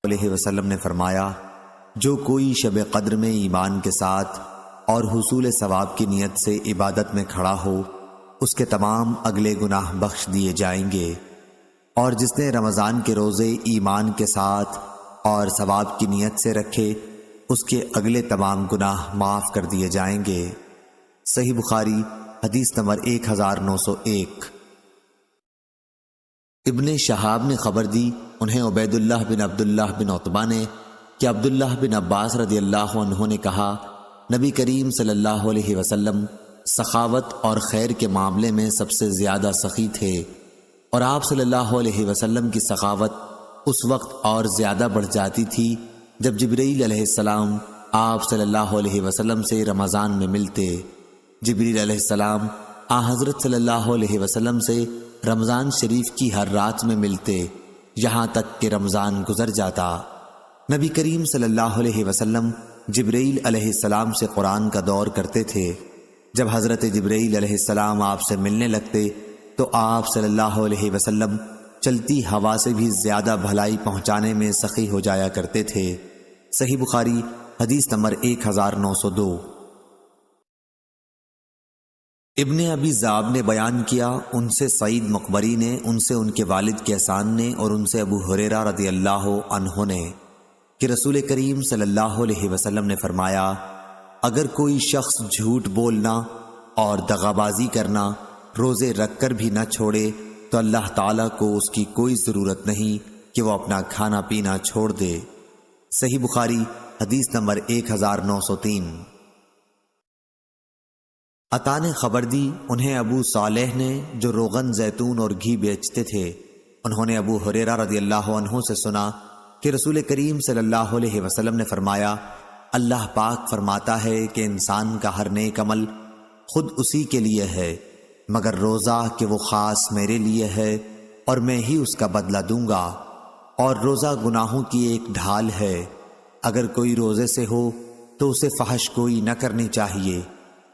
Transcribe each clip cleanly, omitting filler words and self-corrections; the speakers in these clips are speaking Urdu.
علیہ وسلم نے فرمایا، جو کوئی شب قدر میں ایمان کے ساتھ اور حصول ثواب کی نیت سے عبادت میں کھڑا ہو، اس کے تمام اگلے گناہ بخش دیے جائیں گے، اور جس نے رمضان کے روزے ایمان کے ساتھ اور ثواب کی نیت سے رکھے، اس کے اگلے تمام گناہ معاف کر دیے جائیں گے۔ صحیح بخاری حدیث نمبر 1901۔ ابن شہاب نے خبر دی، انہیں عبید اللہ بن عبداللہ بن عتبہ نے کہ عبداللہ بن عباس رضی اللہ عنہ نے کہا، نبی کریم صلی اللہ علیہ وسلم سخاوت اور خیر کے معاملے میں سب سے زیادہ سخی تھے، اور آپ صلی اللہ علیہ وسلم کی سخاوت اس وقت اور زیادہ بڑھ جاتی تھی جب جبرائیل علیہ السلام آپ صلی اللہ علیہ وسلم سے رمضان میں ملتے۔ جبرائیل علیہ السلام حضرت صلی اللہ علیہ وسلم سے رمضان شریف کی ہر رات میں ملتے، یہاں تک کہ رمضان گزر جاتا۔ نبی کریم صلی اللہ علیہ وسلم جبرائیل علیہ السلام سے قرآن کا دور کرتے تھے۔ جب حضرت جبرائیل علیہ السلام آپ سے ملنے لگتے تو آپ صلی اللہ علیہ وسلم چلتی ہوا سے بھی زیادہ بھلائی پہنچانے میں سخی ہو جایا کرتے تھے۔ صحیح بخاری حدیث نمبر 1902۔ ابن ابی ذئب نے بیان کیا، ان سے سعید مقبری نے، ان سے ان کے والد کیسان نے، اور ان سے ابو ہریرہ رضی اللہ عنہ نے کہ رسول کریم صلی اللہ علیہ وسلم نے فرمایا، اگر کوئی شخص جھوٹ بولنا اور دغابازی کرنا روزے رکھ کر بھی نہ چھوڑے تو اللہ تعالیٰ کو اس کی کوئی ضرورت نہیں کہ وہ اپنا کھانا پینا چھوڑ دے۔ صحیح بخاری حدیث نمبر 1903۔ عطا نے خبر دی، انہیں ابو صالح نے، جو روغن زیتون اور گھی بیچتے تھے، انہوں نے ابو ہریرہ رضی اللہ عنہ سے سنا کہ رسول کریم صلی اللہ علیہ وسلم نے فرمایا، اللہ پاک فرماتا ہے کہ انسان کا ہر نیک عمل خود اسی کے لیے ہے، مگر روزہ کہ وہ خاص میرے لیے ہے اور میں ہی اس کا بدلہ دوں گا، اور روزہ گناہوں کی ایک ڈھال ہے۔ اگر کوئی روزے سے ہو تو اسے فحش کوئی نہ کرنی چاہیے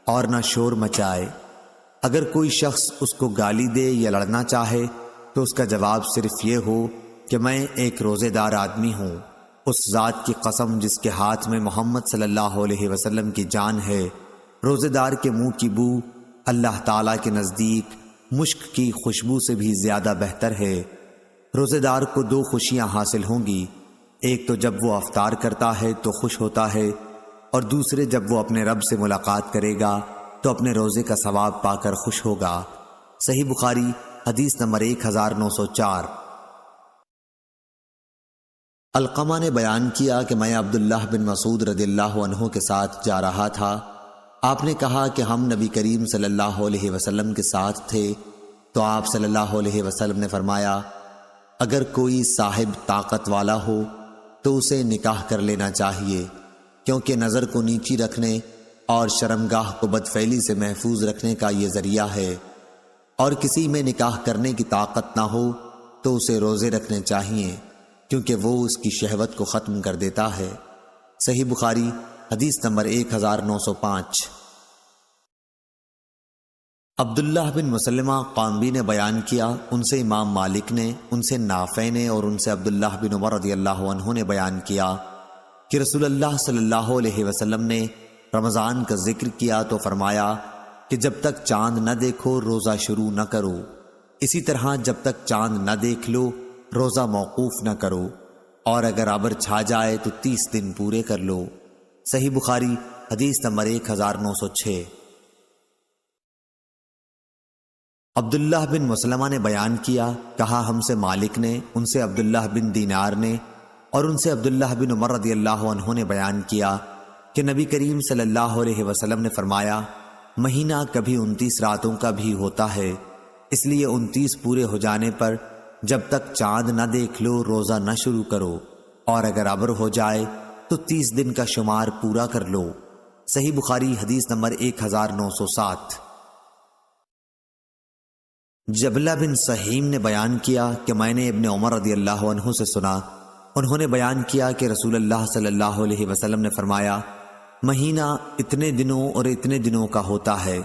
اور نہ شور مچائے۔ اگر کوئی شخص اس کو گالی دے یا لڑنا چاہے تو اس کا جواب صرف یہ ہو کہ میں ایک روزے دار آدمی ہوں، اس ذات کی قسم جس کے ہاتھ میں محمد صلی اللہ علیہ وسلم کی جان ہے، روزے دار کے منہ کی بو اللہ تعالیٰ کے نزدیک مشک کی خوشبو سے بھی زیادہ بہتر ہے۔ روزے دار کو دو خوشیاں حاصل ہوں گی، ایک تو جب وہ افطار کرتا ہے تو خوش ہوتا ہے، اور دوسرے جب وہ اپنے رب سے ملاقات کرے گا تو اپنے روزے کا ثواب پا کر خوش ہوگا۔ صحیح بخاری حدیث نمبر 1904۔ علقمہ نے بیان کیا کہ میں عبداللہ بن مسعود رضی اللہ عنہ کے ساتھ جا رہا تھا، آپ نے کہا کہ ہم نبی کریم صلی اللہ علیہ وسلم کے ساتھ تھے، تو آپ صلی اللہ علیہ وسلم نے فرمایا، اگر کوئی صاحب طاقت والا ہو تو اسے نکاح کر لینا چاہیے، کیونکہ نظر کو نیچی رکھنے اور شرمگاہ کو بدفعلی سے محفوظ رکھنے کا یہ ذریعہ ہے، اور کسی میں نکاح کرنے کی طاقت نہ ہو تو اسے روزے رکھنے چاہیے، کیونکہ وہ اس کی شہوت کو ختم کر دیتا ہے۔ صحیح بخاری حدیث نمبر 1905۔ عبداللہ بن مسلمہ قامبی نے بیان کیا، ان سے امام مالک نے، ان سے نافع نے، اور ان سے عبداللہ بن عمر رضی اللہ عنہ نے بیان کیا کہ رسول اللہ صلی اللہ علیہ وسلم نے رمضان کا ذکر کیا تو فرمایا کہ جب تک چاند نہ دیکھو روزہ شروع نہ کرو، اسی طرح جب تک چاند نہ دیکھ لو روزہ موقوف نہ کرو، اور اگر ابر چھا جائے تو 30 دن پورے کر لو۔ صحیح بخاری حدیث نمبر 1906۔ عبداللہ بن مسلمہ نے بیان کیا، کہا ہم سے مالک نے، ان سے عبداللہ بن دینار نے، اور ان سے عبداللہ بن عمر رضی اللہ عنہ نے بیان کیا کہ نبی کریم صلی اللہ علیہ وسلم نے فرمایا، مہینہ کبھی 29 راتوں کا بھی ہوتا ہے، اس لیے 29 پورے ہو جانے پر جب تک چاند نہ دیکھ لو روزہ نہ شروع کرو، اور اگر ابر ہو جائے تو 30 دن کا شمار پورا کر لو۔ صحیح بخاری حدیث نمبر 1907۔ جبلہ بن سہیم نے بیان کیا کہ میں نے ابن عمر رضی اللہ عنہ سے سنا، انہوں نے بیان کیا کہ رسول اللہ صلی اللہ علیہ وسلم نے فرمایا، مہینہ اتنے دنوں اور اتنے دنوں کا ہوتا ہے۔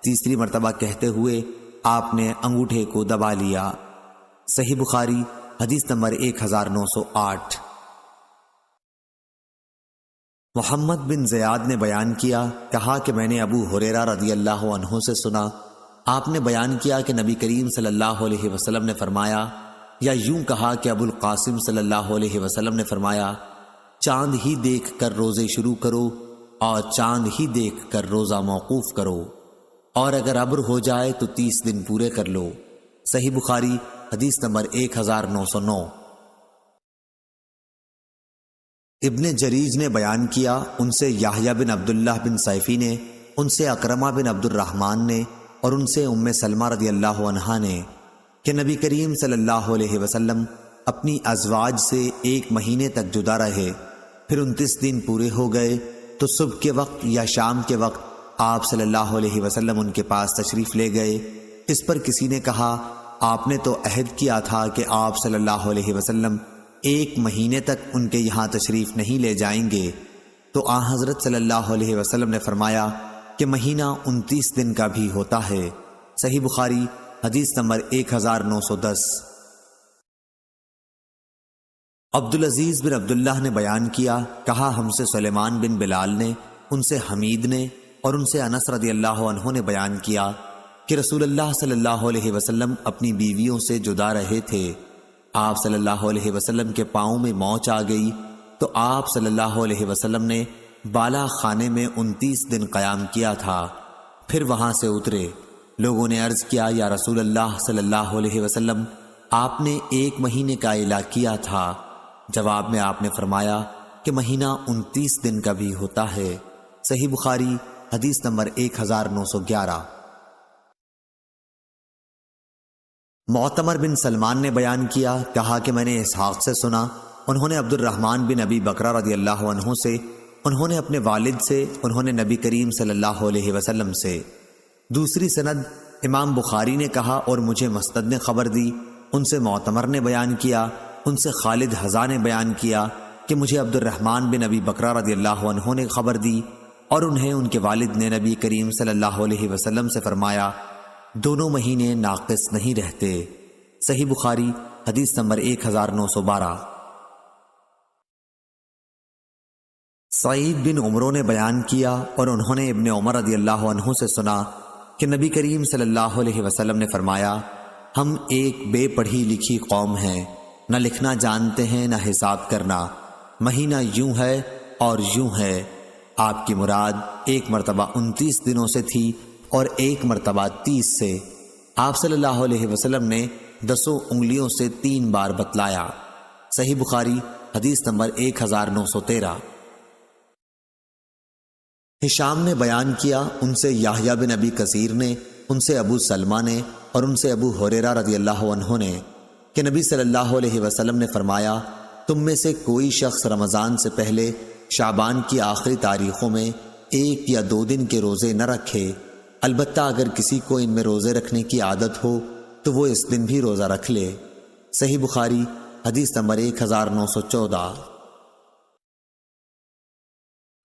تیسری مرتبہ کہتے ہوئے آپ نے انگوٹھے کو دبا لیا۔ صحیح بخاری حدیث نمبر 1908۔ محمد بن زیاد نے بیان کیا، کہا کہ میں نے ابو ہریرہ رضی اللہ عنہ سے سنا، آپ نے بیان کیا کہ نبی کریم صلی اللہ علیہ وسلم نے فرمایا، یا یوں کہا کہ ابو القاسم صلی اللہ علیہ وسلم نے فرمایا، چاند ہی دیکھ کر روزے شروع کرو اور چاند ہی دیکھ کر روزہ موقوف کرو، اور اگر ابر ہو جائے تو 30 دن پورے کر لو۔ صحیح بخاری حدیث نمبر 1909۔ ابن جریج نے بیان کیا، ان سے یحییٰ بن عبداللہ بن سیفی نے، ان سے اکرمہ بن عبد الرحمن نے، اور ان سے ام سلمہ رضی اللہ عنہا نے کہ نبی کریم صلی اللہ علیہ وسلم اپنی ازواج سے 1 مہینے تک جدا رہے، پھر 29 دن پورے ہو گئے تو صبح کے وقت یا شام کے وقت آپ صلی اللہ علیہ وسلم ان کے پاس تشریف لے گئے۔ اس پر کسی نے کہا، آپ نے تو عہد کیا تھا کہ آپ صلی اللہ علیہ وسلم 1 مہینے تک ان کے یہاں تشریف نہیں لے جائیں گے، تو آن حضرت صلی اللہ علیہ وسلم نے فرمایا کہ مہینہ 29 دن کا بھی ہوتا ہے۔ صحیح بخاری حدیث نمبر 1910۔ عبدالعزیز بن عبداللہ نے بیان کیا، کہا ہم سے سلیمان بن بلال نے، ان سے حمید نے، اور ان سے انس رضی اللہ عنہ نے بیان کیا کہ رسول اللہ صلی اللہ علیہ وسلم اپنی بیویوں سے جدا رہے تھے۔ آپ صلی اللہ علیہ وسلم کے پاؤں میں موچ آ گئی تو آپ صلی اللہ علیہ وسلم نے بالا خانے میں 29 دن قیام کیا تھا، پھر وہاں سے اترے۔ لوگوں نے عرض کیا، یا رسول اللہ صلی اللہ علیہ وسلم، آپ نے 1 مہینے کا اعلان کیا تھا۔ جواب میں آپ نے فرمایا کہ مہینہ 29 دن کا بھی ہوتا ہے۔ صحیح بخاری حدیث نمبر 1911۔ معتمر بن سلمان نے بیان کیا، کہا کہ میں نے اسحاق سے سنا، انہوں نے عبد الرحمن بن ابی بکرہ رضی اللہ عنہ سے، انہوں نے اپنے والد سے، انہوں نے نبی کریم صلی اللہ علیہ وسلم سے۔ دوسری سند امام بخاری نے کہا، اور مجھے مسند نے خبر دی، ان سے معتمر نے بیان کیا، ان سے خالد حذا نے بیان کیا کہ مجھے عبد الرحمن بن ابی بکرہ رضی اللہ عنہ نے خبر دی، اور انہیں ان کے والد نے نبی کریم صلی اللہ علیہ وسلم سے فرمایا، دونوں مہینے ناقص نہیں رہتے۔ صحیح بخاری حدیث نمبر 1912۔ سعید بن عمرو نے بیان کیا، اور انہوں نے ابن عمر رضی اللہ عنہ سے سنا کہ نبی کریم صلی اللہ علیہ وسلم نے فرمایا، ہم ایک بے پڑھی لکھی قوم ہیں، نہ لکھنا جانتے ہیں نہ حساب کرنا، مہینہ یوں ہے اور یوں ہے۔ آپ کی مراد 1 مرتبہ 29 دنوں سے تھی اور 1 مرتبہ 30 سے۔ آپ صلی اللہ علیہ وسلم نے 10 انگلیوں سے 3 بار بتلایا۔ صحیح بخاری حدیث نمبر 1913۔ ہشام نے بیان کیا، ان سے یحییٰ بن ابی کثیر نے، ان سے ابو سلمہ نے، اور ان سے ابو ہریرہ رضی اللہ عنہ نے کہ نبی صلی اللہ علیہ وسلم نے فرمایا، تم میں سے کوئی شخص رمضان سے پہلے شعبان کی آخری تاریخوں میں 1 یا 2 دن کے روزے نہ رکھے، البتہ اگر کسی کو ان میں روزے رکھنے کی عادت ہو تو وہ اس دن بھی روزہ رکھ لے۔ صحیح بخاری حدیث نمبر 1914۔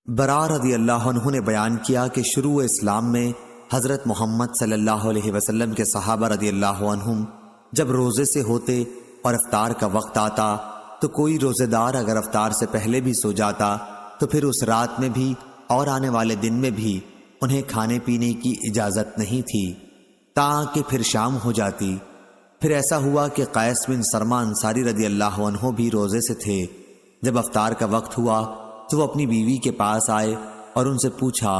برا رضی اللہ عنہ نے بیان کیا کہ شروع اسلام میں حضرت محمد صلی اللہ علیہ وسلم کے صحابہ رضی اللہ عنہم جب روزے سے ہوتے اور افطار کا وقت آتا تو کوئی روزے دار اگر افطار سے پہلے بھی سو جاتا تو پھر اس رات میں بھی اور آنے والے دن میں بھی انہیں کھانے پینے کی اجازت نہیں تھی تاکہ پھر شام ہو جاتی۔ پھر ایسا ہوا کہ قیس بن سرمہ انصاری رضی اللہ عنہ بھی روزے سے تھے۔ جب افطار کا وقت ہوا تو وہ اپنی بیوی کے پاس آئے اور ان سے پوچھا،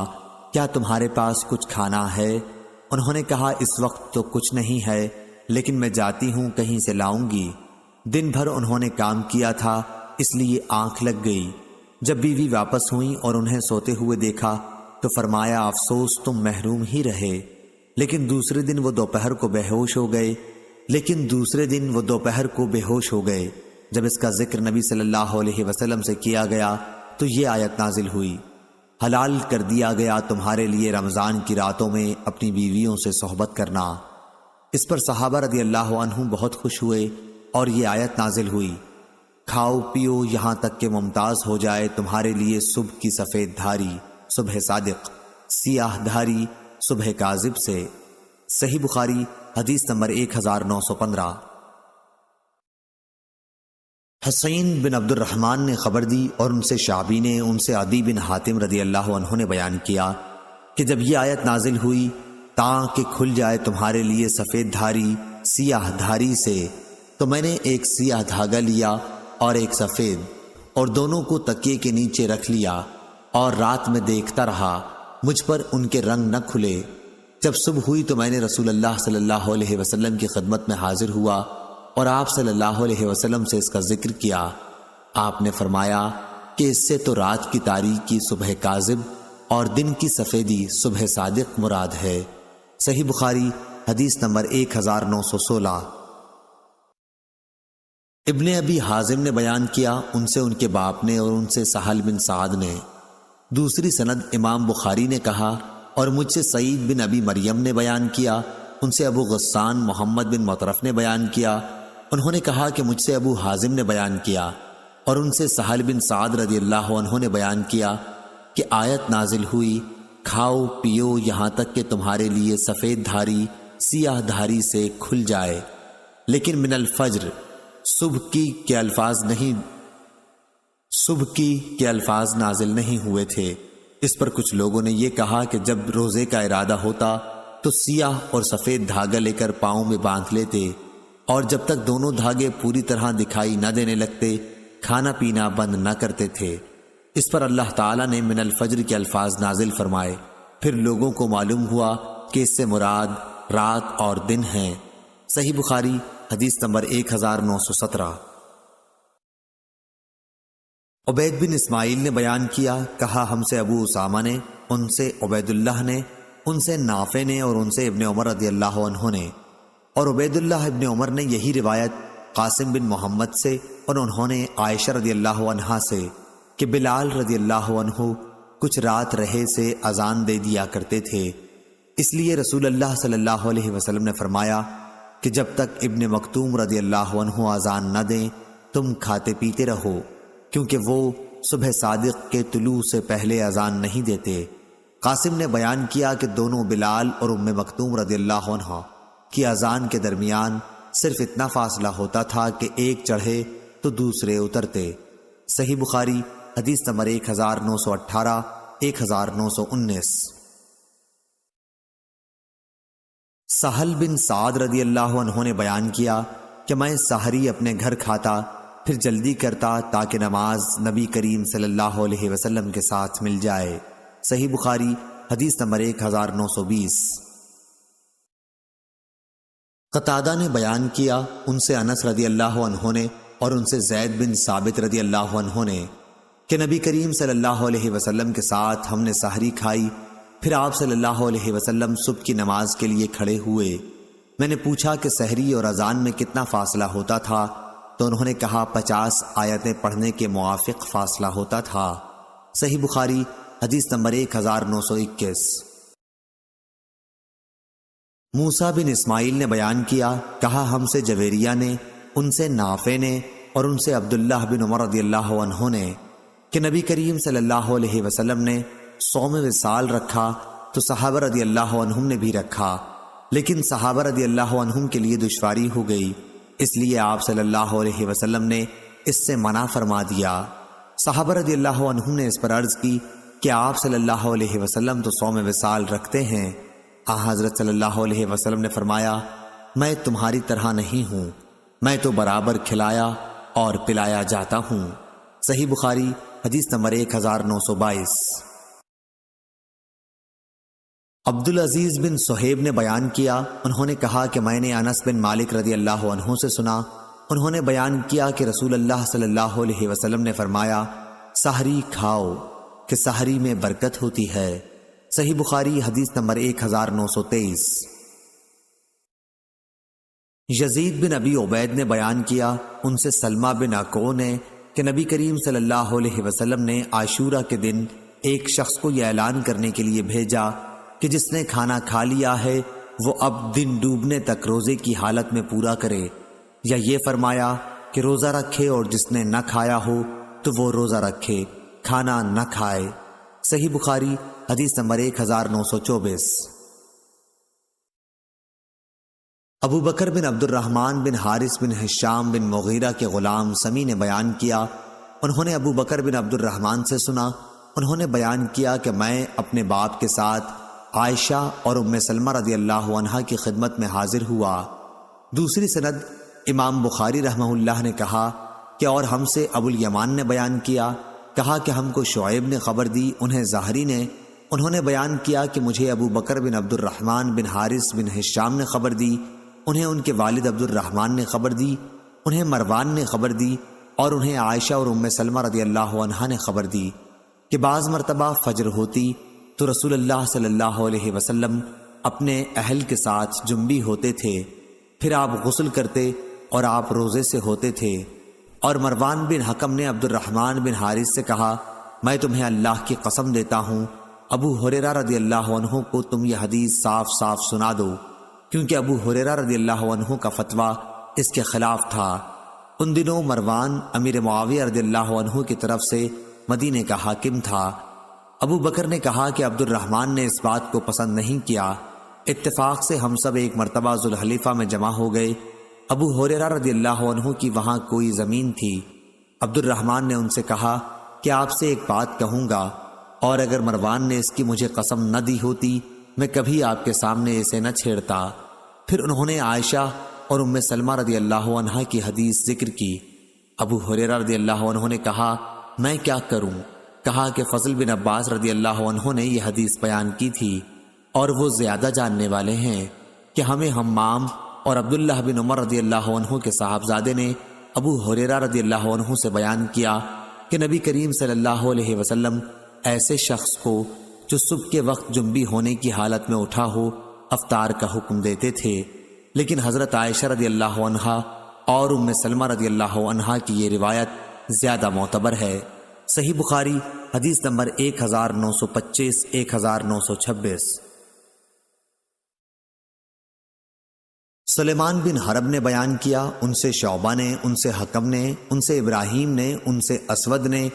کیا تمہارے پاس کچھ کھانا ہے؟ انہوں نے کہا، اس وقت تو کچھ نہیں ہے، لیکن میں جاتی ہوں کہیں سے لاؤں گی۔ دن بھر انہوں نے کام کیا تھا، اس لیے آنکھ لگ گئی۔ جب بیوی واپس ہوئیں اور انہیں سوتے ہوئے دیکھا تو فرمایا، افسوس تم محروم ہی رہے۔ لیکن دوسرے دن وہ دوپہر کو بے ہوش ہو گئے۔ جب اس کا ذکر نبی صلی اللہ علیہ وسلم سے کیا گیا تو یہ آیت نازل ہوئی، حلال کر دیا گیا تمہارے لیے رمضان کی راتوں میں اپنی بیویوں سے صحبت کرنا۔ اس پر صحابہ رضی اللہ عنہم بہت خوش ہوئے اور یہ آیت نازل ہوئی، کھاؤ پیو یہاں تک کہ ممتاز ہو جائے تمہارے لیے صبح کی سفید دھاری صبح صادق، سیاہ دھاری صبح کاذب سے۔ صحیح بخاری حدیث نمبر 1915۔ حسین بن عبد الرحمن نے خبر دی اور ان سے شعبی نے ان سے عدی بن حاتم رضی اللہ عنہ نے بیان کیا کہ جب یہ آیت نازل ہوئی تاکہ کھل جائے تمہارے لیے سفید دھاری سیاہ دھاری سے، تو میں نے ایک سیاہ دھاگا لیا اور ایک سفید، اور دونوں کو تکیے کے نیچے رکھ لیا اور رات میں دیکھتا رہا، مجھ پر ان کے رنگ نہ کھلے۔ جب صبح ہوئی تو میں نے رسول اللہ صلی اللہ علیہ وسلم کی خدمت میں حاضر ہوا اور آپ صلی اللہ علیہ وسلم سے اس کا ذکر کیا۔ آپ نے فرمایا کہ اس سے تو رات کی تاریکی صبح کاذب اور دن کی سفیدی صبح صادق مراد ہے۔ صحیح بخاری حدیث نمبر 1916۔ ابن ابی حازم نے بیان کیا ان سے ان کے باپ نے اور ان سے سہل بن سعد نے۔ دوسری سند امام بخاری نے کہا اور مجھ سے سعید بن ابی مریم نے بیان کیا، ان سے ابو غسان محمد بن مطرف نے بیان کیا، انہوں نے کہا کہ مجھ سے ابو حازم نے بیان کیا اور ان سے سہل بن سعد رضی اللہ عنہ نے بیان کیا کہ آیت نازل ہوئی، کھاؤ پیو یہاں تک کہ تمہارے لیے سفید دھاری سیاہ دھاری سے کھل جائے، لیکن من الفجر صبح کی کے الفاظ نازل نہیں ہوئے تھے۔ اس پر کچھ لوگوں نے یہ کہا کہ جب روزے کا ارادہ ہوتا تو سیاہ اور سفید دھاگا لے کر پاؤں میں باندھ لیتے، اور جب تک دونوں دھاگے پوری طرح دکھائی نہ دینے لگتے کھانا پینا بند نہ کرتے تھے۔ اس پر اللہ تعالیٰ نے من الفجر کے الفاظ نازل فرمائے، پھر لوگوں کو معلوم ہوا کہ اس سے مراد رات اور دن ہیں۔ صحیح بخاری حدیث نمبر 1917۔ عبید بن اسماعیل نے بیان کیا، کہا ہم سے ابو اسامہ نے، ان سے عبید اللہ نے، ان سے نافع نے اور ان سے ابن عمر رضی اللہ عنہ نے، اور عبید اللہ ابن عمر نے یہی روایت قاسم بن محمد سے اور انہوں نے عائشہ رضی اللہ عنہا سے کہ بلال رضی اللہ عنہ کچھ رات رہے سے اذان دے دیا کرتے تھے، اس لیے رسول اللہ صلی اللہ علیہ وسلم نے فرمایا کہ جب تک ابن مکتوم رضی اللہ عنہ اذان نہ دیں تم کھاتے پیتے رہو، کیونکہ وہ صبح صادق کے طلوع سے پہلے اذان نہیں دیتے۔ قاسم نے بیان کیا کہ دونوں بلال اور ام مکتوم رضی اللہ عنہ کی اذان کے درمیان صرف اتنا فاصلہ ہوتا تھا کہ ایک چڑھے تو دوسرے اترتے۔ صحیح بخاری حدیث نمبر 1918 1919۔ سہل بن سعد رضی اللہ عنہ نے بیان کیا کہ میں سحری اپنے گھر کھاتا پھر جلدی کرتا تاکہ نماز نبی کریم صلی اللہ علیہ وسلم کے ساتھ مل جائے۔ صحیح بخاری حدیث نمبر 1920۔ قتادہ نے بیان کیا ان سے انس رضی اللہ عنہ نے اور ان سے زید بن ثابت رضی اللہ عنہ نے کہ نبی کریم صلی اللہ علیہ وسلم کے ساتھ ہم نے سحری کھائی، پھر آپ صلی اللہ علیہ وسلم صبح کی نماز کے لیے کھڑے ہوئے۔ میں نے پوچھا کہ سحری اور اذان میں کتنا فاصلہ ہوتا تھا، تو انہوں نے کہا 50 آیتیں پڑھنے کے موافق فاصلہ ہوتا تھا۔ صحیح بخاری حدیث نمبر 1921۔ موسیٰ بن اسماعیل نے بیان کیا، کہا ہم سے جویریہ نے، ان سے نافع نے اور ان سے عبداللہ بن عمر رضی اللہ عنہ نے کہ نبی کریم صلی اللہ علیہ وسلم نے صوم وصال رکھا تو صحابہ رضی اللہ عنہم نے بھی رکھا، لیکن صحابہ رضی اللہ عنہم کے لیے دشواری ہو گئی، اس لیے آپ صلی اللہ علیہ وسلم نے اس سے منع فرما دیا۔ صحابہ رضی اللہ عنہم نے اس پر عرض کی کہ آپ صلی اللہ علیہ وسلم تو صوم وصال رکھتے ہیں۔ حضرت صلی اللہ علیہ وسلم نے فرمایا میں تمہاری طرح نہیں ہوں، میں تو برابر کھلایا اور پلایا جاتا ہوں۔ صحیح بخاری حدیث نمبر 1922۔ عبدالعزیز بن صہیب نے بیان کیا، انہوں نے کہا کہ میں نے انس بن مالک رضی اللہ عنہ سے سنا، انہوں نے بیان کیا کہ رسول اللہ صلی اللہ علیہ وسلم نے فرمایا سحری کھاؤ کہ سحری میں برکت ہوتی ہے۔ صحیح بخاری حدیث نمبر 1923۔ یزید بن ابی عبید نے بیان کیا ان سے سلمہ بن اکو نے کہ نبی کریم صلی اللہ علیہ وسلم نے عاشورہ کے دن ایک شخص کو یہ اعلان کرنے کے لیے بھیجا کہ جس نے کھانا کھا لیا ہے وہ اب دن ڈوبنے تک روزے کی حالت میں پورا کرے، یا یہ فرمایا کہ روزہ رکھے اور جس نے نہ کھایا ہو تو وہ روزہ رکھے، کھانا نہ کھائے۔ صحیح بخاری حدیث نمبر 1924۔ ابو بکر بن عبد الرحمن بن حارث بن ہشام بن مغیرہ کے غلام سمی نے بیان کیا، انہوں نے ابو بکر بن عبد الرحمن سے سنا، انہوں نے بیان کیا کہ میں اپنے باپ کے ساتھ عائشہ اور ام سلمہ رضی اللہ عنہا کی خدمت میں حاضر ہوا۔ دوسری سند امام بخاری رحمہ اللہ نے کہا کہ اور ہم سے ابو الیمان نے بیان کیا، کہا کہ ہم کو شعیب نے خبر دی، انہیں ظاہری نے، انہوں نے بیان کیا کہ مجھے ابو بکر بن عبد الرحمن بن حارث بن ہشام نے خبر دی، انہیں ان کے والد عبد الرحمن نے خبر دی، انہیں مروان نے خبر دی، اور انہیں عائشہ اور ام سلمہ رضی اللہ عنہا نے خبر دی کہ بعض مرتبہ فجر ہوتی تو رسول اللہ صلی اللہ علیہ وسلم اپنے اہل کے ساتھ جنبی ہوتے تھے، پھر آپ غسل کرتے اور آپ روزے سے ہوتے تھے۔ اور مروان بن حکم نے عبد الرحمن بن حارث سے کہا، میں تمہیں اللہ کی قسم دیتا ہوں، ابو ہریرہ رضی اللہ عنہ کو تم یہ حدیث صاف صاف سنا دو، کیونکہ ابو ہریرہ رضی اللہ عنہ کا فتویٰ اس کے خلاف تھا۔ ان دنوں مروان امیر معاویہ رضی اللہ عنہ کی طرف سے مدینے کا حاکم تھا۔ ابو بکر نے کہا کہ عبد الرحمن نے اس بات کو پسند نہیں کیا۔ اتفاق سے ہم سب ایک مرتبہ ذوالحلیفہ میں جمع ہو گئے۔ ابو ہریرہ رضی اللہ عنہ کی وہاں کوئی زمین تھی۔ عبد الرحمن نے ان سے کہا کہ آپ سے ایک بات کہوں گا، اور اگر مروان نے اس کی مجھے قسم نہ دی ہوتی میں کبھی آپ کے سامنے اسے نہ چھیڑتا۔ پھر انہوں نے عائشہ اور ام سلمہ رضی اللہ عنہا کی حدیث ذکر کی۔ ابو ہریرہ رضی اللہ عنہ نے کہا، میں کیا کروں؟ کہا کہ فضل بن عباس رضی اللہ عنہ نے یہ حدیث بیان کی تھی، اور وہ زیادہ جاننے والے ہیں کہ ہمیں حمام اور عبداللہ بن عمر رضی اللہ عنہ کے صاحبزادے نے ابو ہریرہ رضی اللہ عنہ سے بیان کیا کہ نبی کریم صلی اللہ علیہ وسلم ایسے شخص کو جو صبح کے وقت جنبی ہونے کی حالت میں اٹھا ہو افطار کا حکم دیتے تھے، لیکن حضرت عائشہ رضی اللہ عنہا اور ام سلمہ رضی اللہ عنہا کی یہ روایت زیادہ معتبر ہے۔ صحیح بخاری حدیث نمبر 1925 1926۔ سلیمان بن حرب نے بیان کیا، ان سے شعبہ نے، ان سے حکم نے، ان سے ابراہیم نے، ان سے اسود نے،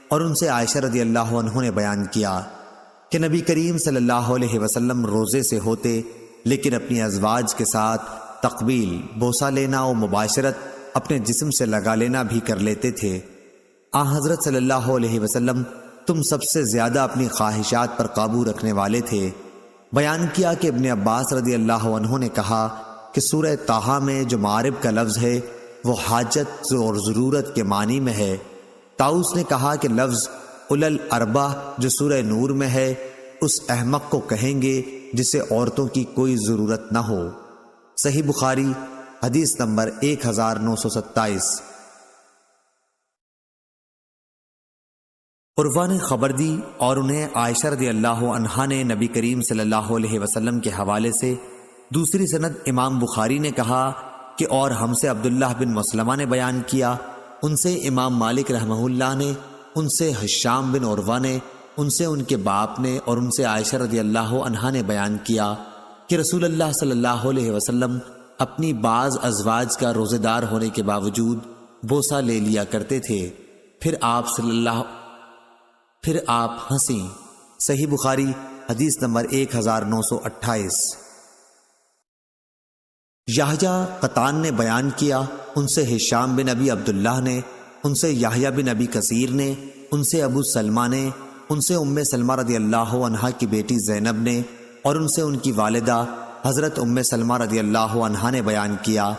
اور ان سے عائشہ رضی اللہ عنہ نے بیان کیا کہ نبی کریم صلی اللہ علیہ وسلم روزے سے ہوتے، لیکن اپنی ازواج کے ساتھ تقبیل، بوسہ لینا و مباشرت اپنے جسم سے لگا لینا بھی کر لیتے تھے۔ حضرت صلی اللہ علیہ وسلم تم سب سے زیادہ اپنی خواہشات پر قابو رکھنے والے تھے۔ بیان کیا کہ ابن عباس رضی اللہ عنہ نے کہا کہ سورہ طٰہٰ میں جو معارب کا لفظ ہے وہ حاجت اور ضرورت کے معنی میں ہے۔ طاؤس نے کہا کہ لفظ اولل اربع جو سورہ نور میں ہے اس احمق کو کہیں گے جسے عورتوں کی کوئی ضرورت نہ ہو۔ صحیح بخاری حدیث نمبر 1927۔ عروہ نے خبر دی اور انہیں عائشہ رضی اللہ عنہا نے نبی کریم صلی اللہ علیہ وسلم کے حوالے سے۔ دوسری سند امام بخاری نے کہا کہ اور ہم سے عبداللہ بن مسلمہ نے بیان کیا، ان سے امام مالک رحمہ اللہ نے، ان سے ہشام بن عروہ نے، ان سے ان کے باپ نے، اور ان سے عائشہ رضی اللہ عنہا نے بیان کیا کہ رسول اللہ صلی اللہ علیہ وسلم اپنی بعض ازواج کا روزے دار ہونے کے باوجود بوسہ لے لیا کرتے تھے، پھر آپ ہنسیں۔ صحیح بخاری حدیث نمبر 1928۔ یحییٰ قطان نے بیان کیا، ان سے ہشام بن ابی عبداللہ نے، ان سے یحییٰ بن ابی کثیر نے، ان سے ابو سلمہ نے، ان سے ام سلمہ رضی اللہ عنہا کی بیٹی زینب نے، اور ان سے ان کی والدہ حضرت ام سلمہ رضی اللہ عنہا نے بیان کیا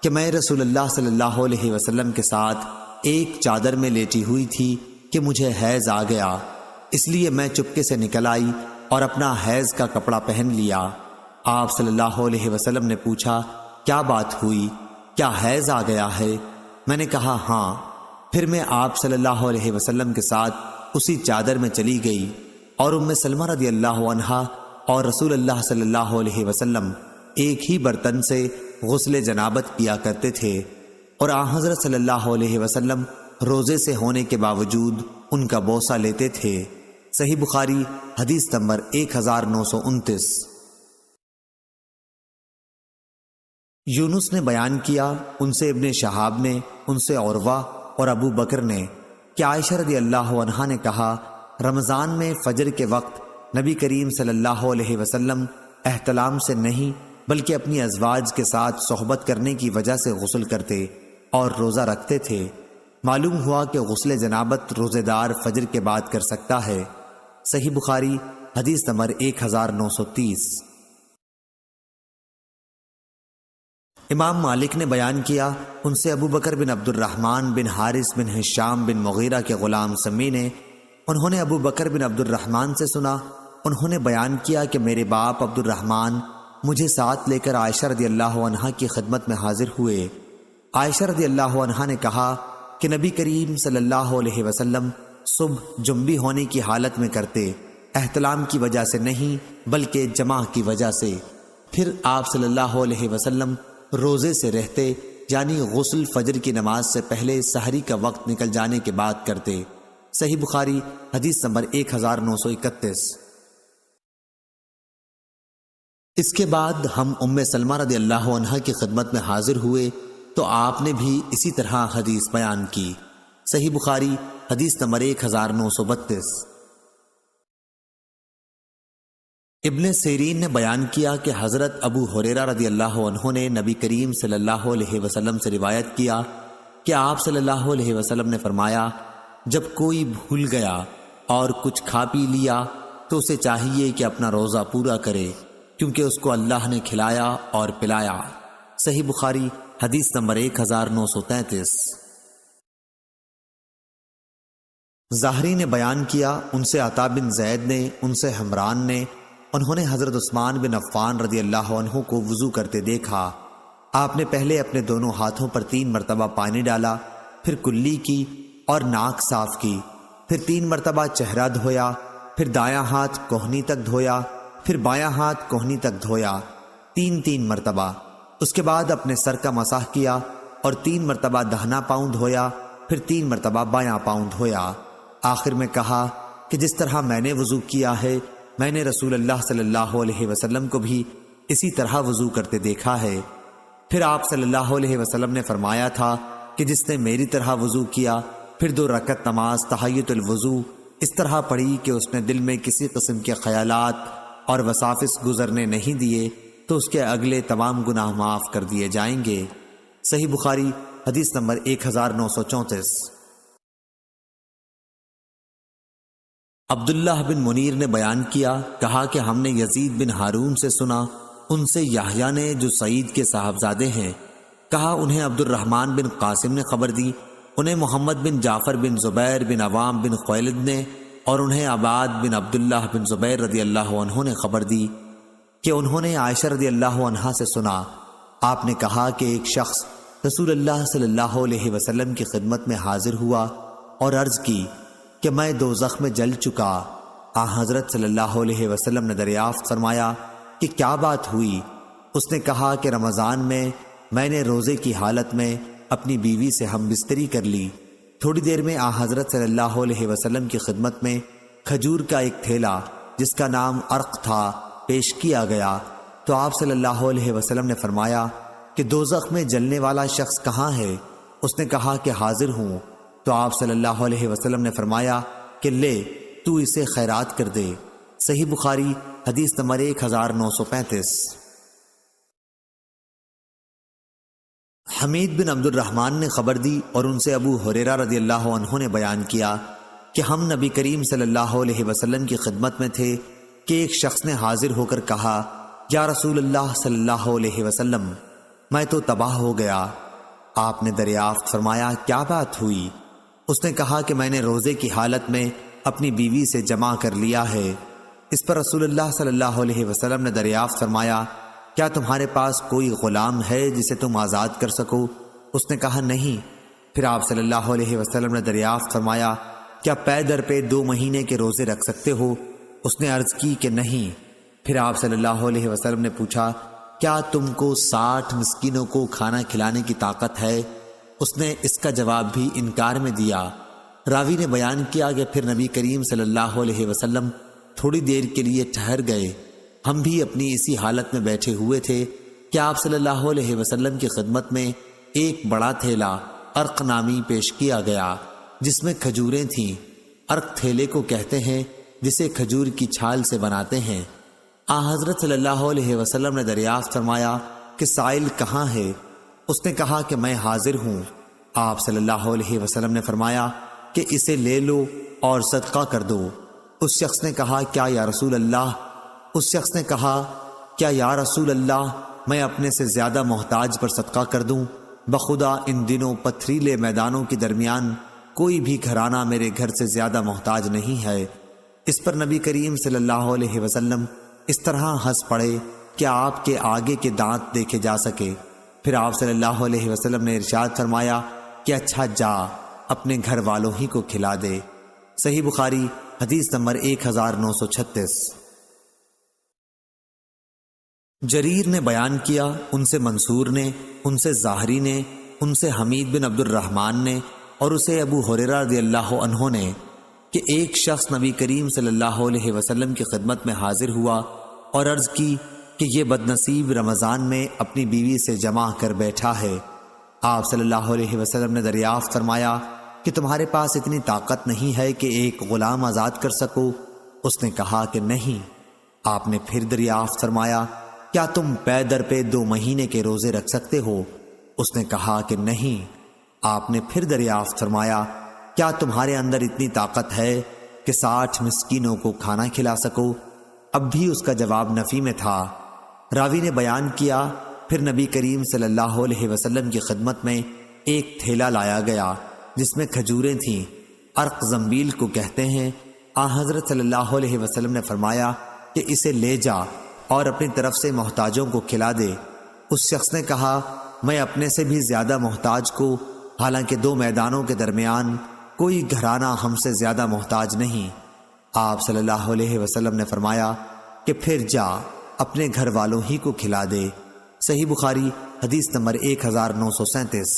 کہ میں رسول اللہ صلی اللہ علیہ وسلم کے ساتھ ایک چادر میں لیٹی ہوئی تھی کہ مجھے حیض آ گیا، اس لیے میں چپکے سے نکل آئی اور اپنا حیض کا کپڑا پہن لیا۔ آپ صلی اللہ علیہ وسلم نے پوچھا، کیا بات ہوئی؟ کیا حیض آ گیا ہے؟ میں نے کہا ہاں۔ پھر میں آپ صلی اللہ علیہ وسلم کے ساتھ اسی چادر میں چلی گئی، اور ام سلمہ رضی اللہ عنہا اور رسول اللہ صلی اللہ علیہ وسلم ایک ہی برتن سے غسل جنابت کیا کرتے تھے، اور حضرت صلی اللہ علیہ وسلم روزے سے ہونے کے باوجود ان کا بوسہ لیتے تھے۔ صحیح بخاری حدیث نمبر 1929۔ یونس نے بیان کیا، ان سے ابن شہاب نے، ان سے عروہ اور ابو بکر نے کہ عائشہ رضی اللہ عنہا نے کہا، رمضان میں فجر کے وقت نبی کریم صلی اللہ علیہ وسلم احتلام سے نہیں بلکہ اپنی ازواج کے ساتھ صحبت کرنے کی وجہ سے غسل کرتے اور روزہ رکھتے تھے۔ معلوم ہوا کہ غسل جنابت روزے دار فجر کے بعد کر سکتا ہے۔ صحیح بخاری حدیث نمبر 1930۔ امام مالک نے بیان کیا، ان سے ابو بکر بن عبد الرحمن بن حارث بن ہشام بن مغیرہ کے غلام سمی نے، انہوں نے ابو بکر بن عبد الرحمن سے سنا، انہوں نے بیان کیا کہ میرے باپ عبد الرحمن مجھے ساتھ لے کر عائشہ رضی اللہ عنہا کی خدمت میں حاضر ہوئے۔ عائشہ رضی اللہ عنہا نے کہا کہ نبی کریم صلی اللہ علیہ وسلم صبح جنبی ہونے کی حالت میں کرتے، احتلام کی وجہ سے نہیں بلکہ جماع کی وجہ سے۔ پھر آپ صلی اللہ علیہ وسلم روزے سے رہتے، یعنی غسل فجر کی نماز سے پہلے سحری کا وقت نکل جانے کے بعد کرتے۔ صحیح بخاری حدیث نمبر 1931۔ اس کے بعد ہم ام سلمہ رضی اللہ عنہا کی خدمت میں حاضر ہوئے تو آپ نے بھی اسی طرح حدیث بیان کی۔ صحیح بخاری حدیث نمبر 1932۔ ابن سیرین نے بیان کیا کہ حضرت ابو ہریرہ رضی اللہ عنہ نے نبی کریم صلی اللہ علیہ وسلم سے روایت کیا کہ آپ صلی اللہ علیہ وسلم نے فرمایا، جب کوئی بھول گیا اور کچھ کھا پی لیا تو اسے چاہیے کہ اپنا روزہ پورا کرے، کیونکہ اس کو اللہ نے کھلایا اور پلایا۔ صحیح بخاری حدیث نمبر 1933۔ ظاہری نے بیان کیا، ان سے عطا بن زید نے، ان سے حمران نے، انہوں نے حضرت عثمان بن عفان رضی اللہ عنہ کو وضو کرتے دیکھا۔ آپ نے پہلے اپنے دونوں ہاتھوں پر 3 مرتبہ پانی ڈالا، پھر کلی کی اور ناک صاف کی، پھر 3 مرتبہ چہرہ دھویا، پھر دایاں ہاتھ کوہنی تک دھویا، پھر بایاں ہاتھ کوہنی تک دھویا، 3 مرتبہ۔ اس کے بعد اپنے سر کا مسح کیا اور 3 مرتبہ دہنا پاؤں دھویا، پھر 3 مرتبہ بایاں پاؤں دھویا۔ آخر میں کہا کہ جس طرح میں نے وضو کیا ہے، میں نے رسول اللہ صلی اللہ علیہ وسلم کو بھی اسی طرح وضو کرتے دیکھا ہے۔ پھر آپ صلی اللہ علیہ وسلم نے فرمایا تھا کہ جس نے میری طرح وضو کیا، پھر 2 رکعت نماز تحیۃ الوضو اس طرح پڑھی کہ اس نے دل میں کسی قسم کے خیالات اور وساوس گزرنے نہیں دیے، تو اس کے اگلے تمام گناہ معاف کر دیے جائیں گے۔ صحیح بخاری حدیث نمبر 1934۔ عبداللہ بن منیر نے بیان کیا، کہا کہ ہم نے یزید بن ہارون سے سنا، ان سے یحییٰ نے جو سعید کے صاحبزادے ہیں، کہا انہیں عبد الرحمن بن قاسم نے خبر دی، انہیں محمد بن جعفر بن زبیر بن عوام بن خویلد نے، اور انہیں عباد بن عبداللہ بن زبیر رضی اللہ عنہ نے خبر دی کہ انہوں نے عائشہ رضی اللہ عنہا سے سنا، آپ نے کہا کہ ایک شخص رسول اللہ صلی اللہ علیہ وسلم کی خدمت میں حاضر ہوا اور عرض کی کہ میں دوزخ میں جل چکا۔ حضرت صلی اللہ علیہ وسلم نے دریافت فرمایا کہ کیا بات ہوئی؟ اس نے کہا کہ رمضان میں نے روزے کی حالت میں اپنی بیوی سے ہم بستری کر لی۔ تھوڑی دیر میں حضرت صلی اللہ علیہ وسلم کی خدمت میں کھجور کا ایک تھیلا جس کا نام عرق تھا پیش کیا گیا، تو آپ صلی اللہ علیہ وسلم نے فرمایا کہ دوزخ میں جلنے والا شخص کہاں ہے؟ اس نے کہا کہ حاضر ہوں۔ تو آپ صلی اللہ علیہ وسلم نے فرمایا کہ لے تو اسے خیرات کر دے۔ صحیح بخاری حدیث نمبر 1935۔ حمید بن عبد الرحمن نے خبر دی اور ان سے ابو ہریرہ رضی اللہ عنہ نے بیان کیا کہ ہم نبی کریم صلی اللہ علیہ وسلم کی خدمت میں تھے کہ ایک شخص نے حاضر ہو کر کہا، یا رسول اللہ صلی اللہ علیہ وسلم، میں تو تباہ ہو گیا۔ آپ نے دریافت فرمایا کیا بات ہوئی؟ اس نے کہا کہ میں نے روزے کی حالت میں اپنی بیوی سے جمع کر لیا ہے۔ اس پر رسول اللہ صلی اللہ علیہ وسلم نے دریافت فرمایا، کیا تمہارے پاس کوئی غلام ہے جسے تم آزاد کر سکو؟ اس نے کہا نہیں۔ پھر آپ صلی اللہ علیہ وسلم نے دریافت فرمایا، کیا پے در پہ 2 مہینے کے روزے رکھ سکتے ہو؟ اس نے عرض کی کہ نہیں۔ پھر آپ صلی اللہ علیہ وسلم نے پوچھا، کیا تم کو 60 مسکینوں کو کھانا کھلانے کی طاقت ہے؟ اس نے اس کا جواب بھی انکار میں دیا۔ راوی نے بیان کیا کہ پھر نبی کریم صلی اللہ علیہ وسلم تھوڑی دیر کے لیے ٹھہر گئے، ہم بھی اپنی اسی حالت میں بیٹھے ہوئے تھے کہ آپ صلی اللہ علیہ وسلم کی خدمت میں ایک بڑا تھیلا عرق نامی پیش کیا گیا جس میں کھجوریں تھیں۔ عرق تھیلے کو کہتے ہیں جسے کھجور کی چھال سے بناتے ہیں۔ حضرت صلی اللہ علیہ وسلم نے دریافت فرمایا کہ سائل کہاں ہے؟ اس نے کہا کہ میں حاضر ہوں۔ آپ صلی اللہ علیہ وسلم نے فرمایا کہ اسے لے لو اور صدقہ کر دو۔ اس شخص نے کہا کیا یا رسول اللہ؟ اس شخص نے کہا کیا یا رسول اللہ میں اپنے سے زیادہ محتاج پر صدقہ کر دوں؟ بخدا ان دنوں پتھریلے میدانوں کے درمیان کوئی بھی گھرانہ میرے گھر سے زیادہ محتاج نہیں ہے۔ اس پر نبی کریم صلی اللہ علیہ وسلم اس طرح ہنس پڑے کہ آپ کے آگے کے دانت دیکھے جا سکے۔ پھر آپ صلی اللہ علیہ وسلم نے ارشاد فرمایا کہ اچھا جا اپنے گھر والوں ہی کو کھلا دے۔ صحیح بخاری حدیث نمبر 1936۔ جریر نے بیان کیا، ان سے منصور نے، ان سے ظاہری نے، ان سے حمید بن عبد الرحمن نے اور اسے ابو ہریرہ رضی اللہ عنہ نے کہ ایک شخص نبی کریم صلی اللہ علیہ وسلم کی خدمت میں حاضر ہوا اور عرض کی کہ یہ بد نصیب رمضان میں اپنی بیوی سے جمع کر بیٹھا ہے۔ آپ صلی اللہ علیہ وسلم نے دریافت فرمایا کہ تمہارے پاس اتنی طاقت نہیں ہے کہ ایک غلام آزاد کر سکو؟ اس نے کہا کہ نہیں۔ آپ نے پھر دریافت فرمایا کیا تم پے در پہ 2 مہینے کے روزے رکھ سکتے ہو؟ اس نے کہا کہ نہیں۔ آپ نے پھر دریافت فرمایا کیا تمہارے اندر اتنی طاقت ہے کہ 60 مسکینوں کو کھانا کھلا سکو؟ اب بھی اس کا جواب نفی میں تھا۔ راوی نے بیان کیا پھر نبی کریم صلی اللہ علیہ وسلم کی خدمت میں ایک تھیلا لایا گیا جس میں کھجوریں تھیں، عرق زنبیل کو کہتے ہیں۔ حضرت صلی اللہ علیہ وسلم نے فرمایا کہ اسے لے جا اور اپنی طرف سے محتاجوں کو کھلا دے۔ اس شخص نے کہا میں اپنے سے بھی زیادہ محتاج کو، حالانکہ 2 میدانوں کے درمیان کوئی گھرانہ ہم سے زیادہ محتاج نہیں۔ آپ صلی اللہ علیہ وسلم نے فرمایا کہ پھر جا اپنے گھر والوں ہی کو کھلا دے۔ صحیح بخاری حدیث نمبر 1937۔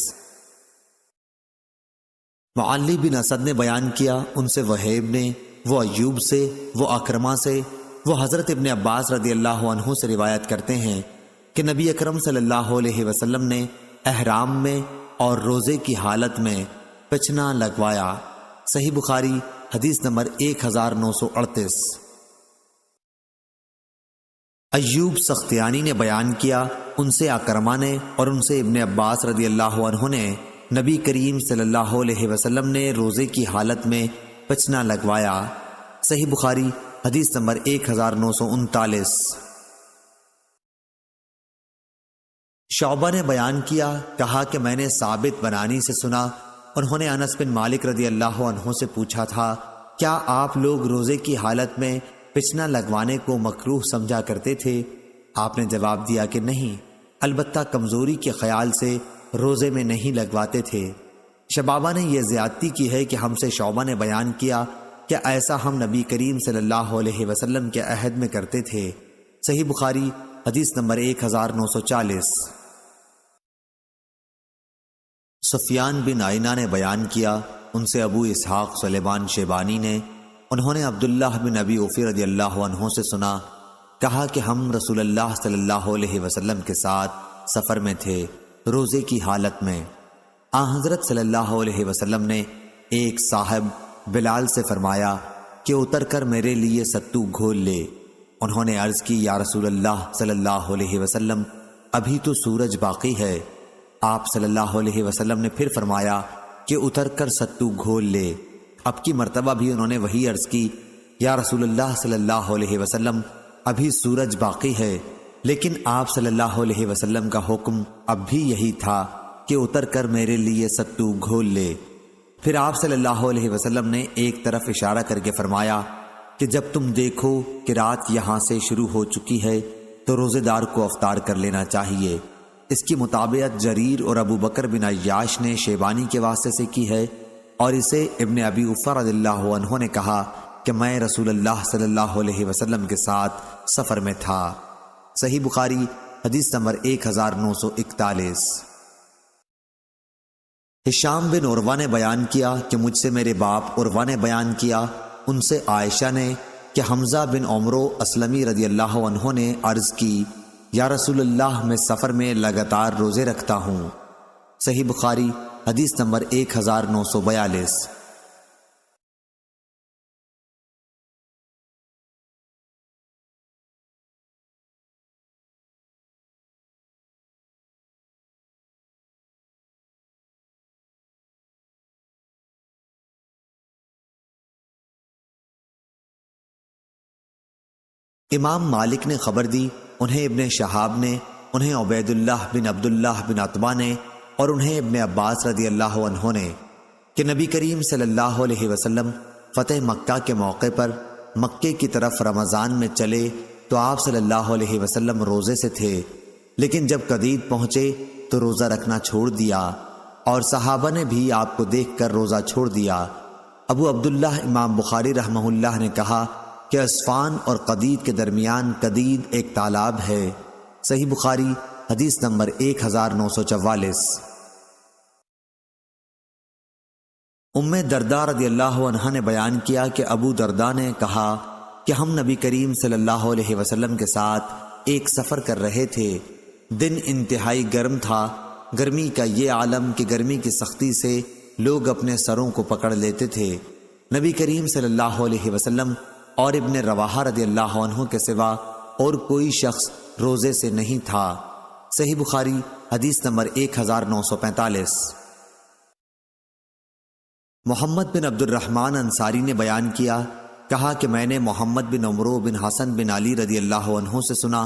معلی بن اسد نے بیان کیا، ان سے وہیب نے، وہ ایوب سے، وہ اکرمہ سے، وہ حضرت ابن عباس رضی اللہ عنہ سے روایت کرتے ہیں کہ نبی اکرم صلی اللہ علیہ وسلم نے احرام میں اور روزے کی حالت میں پچنا لگوایا۔ صحیح بخاری حدیث نمبر 1938۔ ایوب سختیانی نے بیان کیا، ان سے اکرمہ نے اور ان سے ابن عباس رضی اللہ عنہ نے نبی کریم صلی اللہ علیہ وسلم نے روزے کی حالت میں پچنا لگوایا۔ صحیح بخاری حدیث نمبر 1939۔ شعبہ نے بیان کیا، کہا کہ میں نے ثابت بنانی سے سنا، انہوں نے انس بن مالک رضی اللہ عنہ سے پوچھا تھا کیا آپ لوگ روزے کی حالت میں پچنا لگوانے کو مکروہ سمجھا کرتے تھے؟ آپ نے جواب دیا کہ نہیں، البتہ کمزوری کے خیال سے روزے میں نہیں لگواتے تھے۔ شبابہ نے یہ زیادتی کی ہے کہ ہم سے شعبہ نے بیان کیا کہ ایسا ہم نبی کریم صلی اللہ علیہ وسلم کے عہد میں کرتے تھے۔ صحیح بخاری حدیث نمبر 1940۔ سفیان بن عینہ نے بیان کیا، ان سے ابو اسحاق سلیمان شیبانی نے، انہوں نے عبداللہ بن ابی اوفی رضی اللہ عنہ سے سنا، کہا کہ ہم رسول اللہ صلی اللہ علیہ وسلم کے ساتھ سفر میں تھے روزے کی حالت میں۔ حضرت صلی اللہ علیہ وسلم نے ایک صاحب بلال سے فرمایا کہ اتر کر میرے لیے ستو گھول لے۔ انہوں نے عرض کی یا رسول اللہ صلی اللہ علیہ وسلم ابھی تو سورج باقی ہے۔ آپ صلی اللہ علیہ وسلم نے پھر فرمایا کہ اتر کر ستو گھول لے۔ اب کی مرتبہ بھی انہوں نے وہی عرض کی یا رسول اللہ صلی اللہ علیہ وسلم ابھی سورج باقی ہے، لیکن آپ صلی اللہ علیہ وسلم کا حکم اب بھی یہی تھا کہ اتر کر میرے لیے ستو گھول لے۔ پھر آپ صلی اللہ علیہ وسلم نے ایک طرف اشارہ کر کے فرمایا کہ جب تم دیکھو کہ رات یہاں سے شروع ہو چکی ہے تو روزے دار کو افطار کر لینا چاہیے۔ اس کی مطابقت جریر اور ابو بکر بن عیاش نے شیبانی کے واسطے سے کی ہے، اور اسے ابن ابی اوفی رضی اللہ عنہ نے کہا کہ میں رسول اللہ صلی اللہ علیہ وسلم کے ساتھ سفر میں تھا۔ صحیح بخاری حدیث نمبر 1941۔ ہشام بن عروہ نے بیان کیا کہ مجھ سے میرے باپ عروہ نے بیان کیا، ان سے عائشہ نے کہ حمزہ بن عمرو اسلمی رضی اللہ عنہ نے عرض کی یا رسول اللہ میں سفر میں لگاتار روزے رکھتا ہوں۔ صحیح بخاری حدیث نمبر 1942۔ امام مالک نے خبر دی، انہیں ابن شہاب نے، انہیں عبید اللہ بن عبداللہ بن عتبہ نے، اور انہیں ابن عباس رضی اللہ عنہ نے کہ نبی کریم صلی اللہ علیہ وسلم فتح مکہ کے موقع پر مکے کی طرف رمضان میں چلے تو آپ صلی اللہ علیہ وسلم روزے سے تھے، لیکن جب قدید پہنچے تو روزہ رکھنا چھوڑ دیا، اور صحابہ نے بھی آپ کو دیکھ کر روزہ چھوڑ دیا۔ ابو عبداللہ امام بخاری رحمہ اللہ نے کہا کہ اسفان اور قدید کے درمیان قدید ایک تالاب ہے۔ صحیح بخاری حدیث نمبر 1944۔ ام درداء رضی اللہ عنہا نے بیان کیا کہ ابو درداء نے کہا کہ ہم نبی کریم صلی اللہ علیہ وسلم کے ساتھ ایک سفر کر رہے تھے، دن انتہائی گرم تھا، گرمی کا یہ عالم کہ گرمی کی سختی سے لوگ اپنے سروں کو پکڑ لیتے تھے۔ نبی کریم صلی اللہ علیہ وسلم اور ابن رواحہ رضی اللہ عنہ کے سوا اور کوئی شخص روزے سے نہیں تھا۔ صحیح بخاری حدیث نمبر 1945۔ محمد بن عبد الرحمن انصاری نے بیان کیا، کہا کہ میں نے محمد بن عمرو بن حسن بن علی رضی اللہ عنہ سے سنا،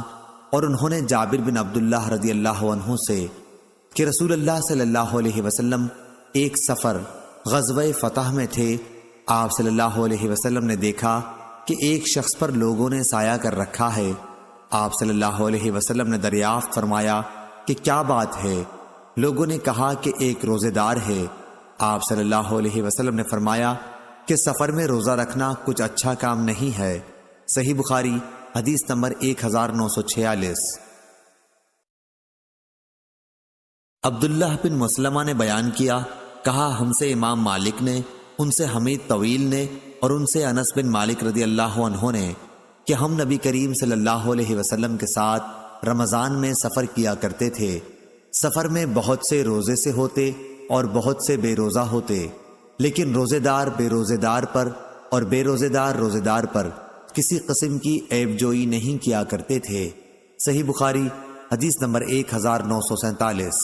اور انہوں نے جابر بن عبداللہ رضی اللہ عنہ سے کہ رسول اللہ صلی اللہ علیہ وسلم ایک سفر غزوہ فتح میں تھے۔ آپ صلی اللہ علیہ وسلم نے دیکھا کہ ایک شخص پر لوگوں نے سایہ کر رکھا ہے۔ آپ صلی اللہ علیہ وسلم نے دریافت فرمایا کہ کیا بات ہے؟ لوگوں نے کہا کہ ایک روزے دار ہے۔ آپ صلی اللہ علیہ وسلم نے فرمایا کہ سفر میں روزہ رکھنا کچھ اچھا کام نہیں ہے۔ صحیح بخاری حدیث نمبر 1946۔ عبداللہ بن مسلمہ نے بیان کیا، کہا ہم سے امام مالک نے، ان سے حمید طویل نے، اور ان سے انس بن مالک رضی اللہ عنہ نے کہ ہم نبی کریم صلی اللہ علیہ وسلم کے ساتھ رمضان میں سفر کیا کرتے تھے۔ سفر میں بہت سے روزے سے ہوتے اور بہت سے بے روزہ ہوتے، لیکن روزے دار بے روزے دار پر اور بے روزے دار روزے دار پر کسی قسم کی عیب جوئی نہیں کیا کرتے تھے۔ صحیح بخاری حدیث نمبر 1947۔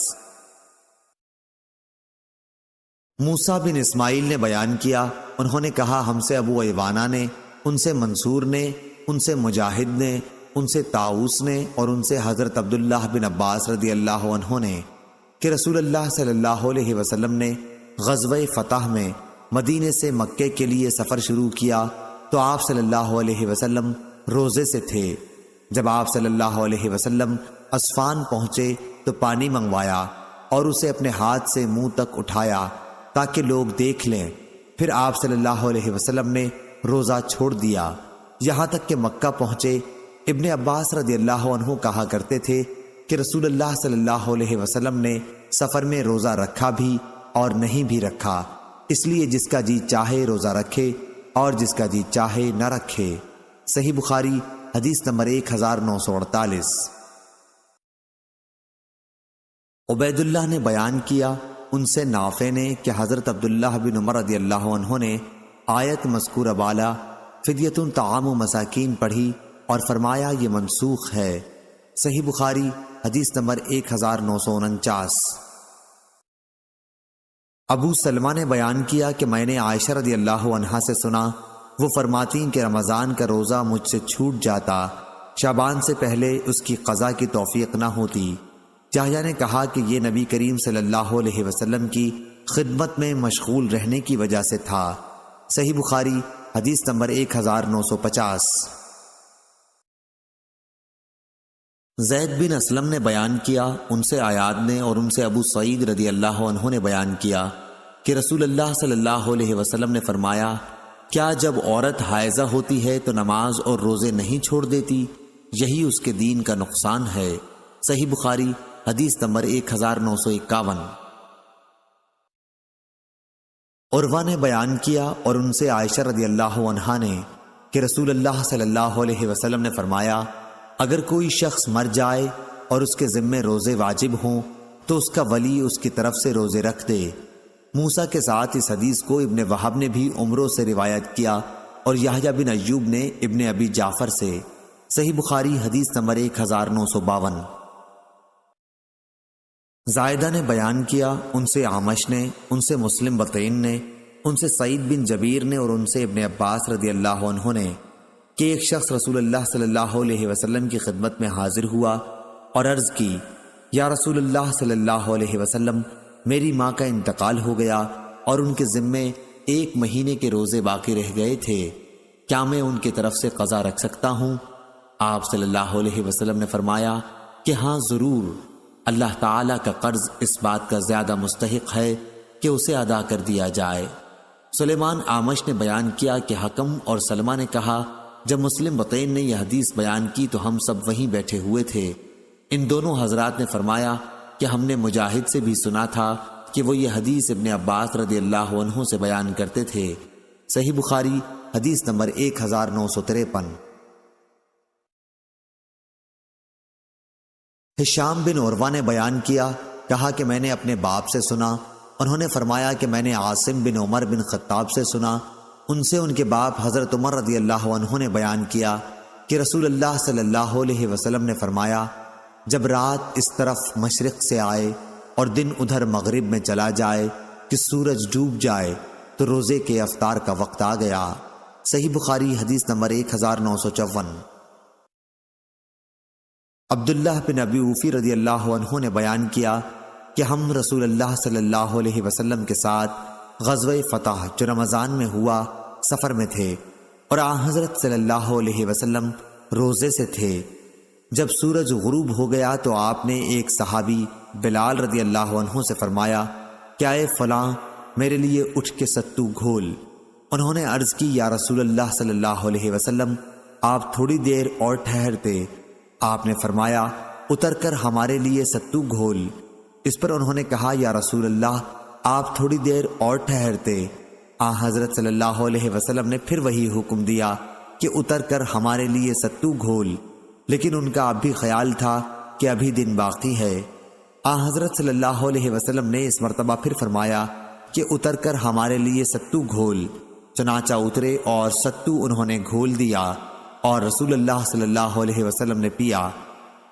موسیٰ بن اسماعیل نے بیان کیا، انہوں نے کہا ہم سے ابو ایوانہ نے، ان سے منصور نے، ان سے مجاہد نے، ان سے طاؤس نے، اور ان سے حضرت عبداللہ بن عباس رضی اللہ عنہ نے کہ رسول اللہ صلی اللہ علیہ وسلم نے غزوہ فتح میں مدینے سے مکے کے لیے سفر شروع کیا تو آپ صلی اللہ علیہ وسلم روزے سے تھے۔ جب آپ صلی اللہ علیہ وسلم اسفان پہنچے تو پانی منگوایا اور اسے اپنے ہاتھ سے منہ تک اٹھایا تاکہ لوگ دیکھ لیں۔ پھر آپ صلی اللہ علیہ وسلم نے روزہ چھوڑ دیا یہاں تک کہ مکہ پہنچے۔ ابن عباس رضی اللہ عنہ کہا کرتے تھے کہ رسول اللہ صلی اللہ علیہ وسلم نے سفر میں روزہ رکھا بھی اور نہیں بھی رکھا، اس لیے جس کا جی چاہے روزہ رکھے اور جس کا جی چاہے نہ رکھے۔ صحیح بخاری حدیث نمبر 1948۔ عبید اللہ نے بیان کیا، ان سے نافع نے کہ حضرت عبداللہ بن عمر رضی اللہ عنہ نے آیت مذکورہ بالا فدیۃ طعام مساکین پڑھی اور فرمایا یہ منسوخ ہے۔ صحیح بخاری حدیث نمبر 1949۔ ابو سلمہ نے بیان کیا کہ میں نے عائشہ رضی اللہ عنہا سے سنا، وہ فرماتی کہ رمضان کا روزہ مجھ سے چھوٹ جاتا، شعبان سے پہلے اس کی قضا کی توفیق نہ ہوتی۔ چاہیہ نے کہا کہ یہ نبی کریم صلی اللہ علیہ وسلم کی خدمت میں مشغول رہنے کی وجہ سے تھا۔ صحیح بخاری حدیث نمبر 1950۔ زید بن اسلم نے بیان کیا، ان سے عیاض نے اور ان سے ابو سعید رضی اللہ عنہ نے بیان کیا کہ رسول اللہ صلی اللہ علیہ وسلم نے فرمایا، کیا جب عورت حائضہ ہوتی ہے تو نماز اور روزے نہیں چھوڑ دیتی؟ یہی اس کے دین کا نقصان ہے۔ صحیح بخاری حدیث نمبر 1951۔ عروہ نے بیان کیا اور ان سے عائشہ رضی اللہ عنہا نے کہ رسول اللہ صلی اللہ علیہ وسلم نے فرمایا، اگر کوئی شخص مر جائے اور اس کے ذمے روزے واجب ہوں تو اس کا ولی اس کی طرف سے روزے رکھ دے۔ موسیٰ کے ساتھ اس حدیث کو ابن وہب نے بھی عمروں سے روایت کیا اور یحییٰ بن ایوب نے ابن ابی جعفر سے۔ صحیح بخاری حدیث نمبر 1952۔ زائدہ نے بیان کیا، ان سے عامش نے، ان سے مسلم بطین نے، ان سے سعید بن جبیر نے اور ان سے ابن عباس رضی اللہ عنہ نے کہ ایک شخص رسول اللہ صلی اللہ علیہ وسلم کی خدمت میں حاضر ہوا اور عرض کی، یا رسول اللہ صلی اللہ علیہ وسلم، میری ماں کا انتقال ہو گیا اور ان کے ذمے 1 مہینے کے روزے باقی رہ گئے تھے، کیا میں ان کی طرف سے قضا رکھ سکتا ہوں؟ آپ صلی اللہ علیہ وسلم نے فرمایا کہ ہاں ضرور، اللہ تعالیٰ کا قرض اس بات کا زیادہ مستحق ہے کہ اسے ادا کر دیا جائے۔ سلیمان آمش نے بیان کیا کہ حکم اور سلمہ نے کہا، جب مسلم بطین نے یہ حدیث بیان کی تو ہم سب وہیں بیٹھے ہوئے تھے۔ ان دونوں حضرات نے فرمایا کہ ہم نے مجاہد سے بھی سنا تھا کہ وہ یہ حدیث ابن عباس رضی اللہ عنہ سے بیان کرتے تھے۔ صحیح بخاری حدیث نمبر 1953۔ ہشام بن عروہ نے بیان کیا، کہا کہ میں نے اپنے باپ سے سنا، انہوں نے فرمایا کہ میں نے عاصم بن عمر بن خطاب سے سنا، ان سے ان کے باپ حضرت عمر رضی اللہ عنہ نے بیان کیا کہ رسول اللہ صلی اللہ علیہ وسلم نے فرمایا، جب رات اس طرف مشرق سے آئے اور دن ادھر مغرب میں چلا جائے کہ سورج ڈوب جائے تو روزے کے افطار کا وقت آ گیا۔ صحیح بخاری حدیث نمبر 1954۔ عبداللہ بن ابی اوفی رضی اللہ عنہ نے بیان کیا کہ ہم رسول اللہ صلی اللہ علیہ وسلم کے ساتھ غزوہ فتح جو رمضان میں ہوا سفر میں تھے اور حضرت صلی اللہ علیہ وسلم روزے سے تھے۔ جب سورج غروب ہو گیا تو آپ نے ایک صحابی بلال رضی اللہ عنہ سے فرمایا، کیا اے فلاں میرے لیے اٹھ کے ستو گھول۔ انہوں نے عرض کی، یا رسول اللہ صلی اللہ علیہ وسلم، آپ تھوڑی دیر اور ٹھہرتے۔ آپ نے فرمایا، اتر کر ہمارے لیے ستو گھول۔ اس پر انہوں نے کہا، یا رسول اللہ، آپ تھوڑی دیر اور ٹھہرتے۔ حضرت صلی اللہ علیہ وسلم نے پھر وہی حکم دیا کہ اتر کر ہمارے لیے ستو گھول، لیکن ان کا اب بھی خیال تھا کہ ابھی دن باقی ہے۔ حضرت صلی اللہ علیہ وسلم نے اس مرتبہ پھر فرمایا کہ اتر کر ہمارے لیے ستو گھول۔ چنانچہ اترے اور ستو انہوں نے گھول دیا اور رسول اللہ صلی اللہ علیہ وسلم نے پیا۔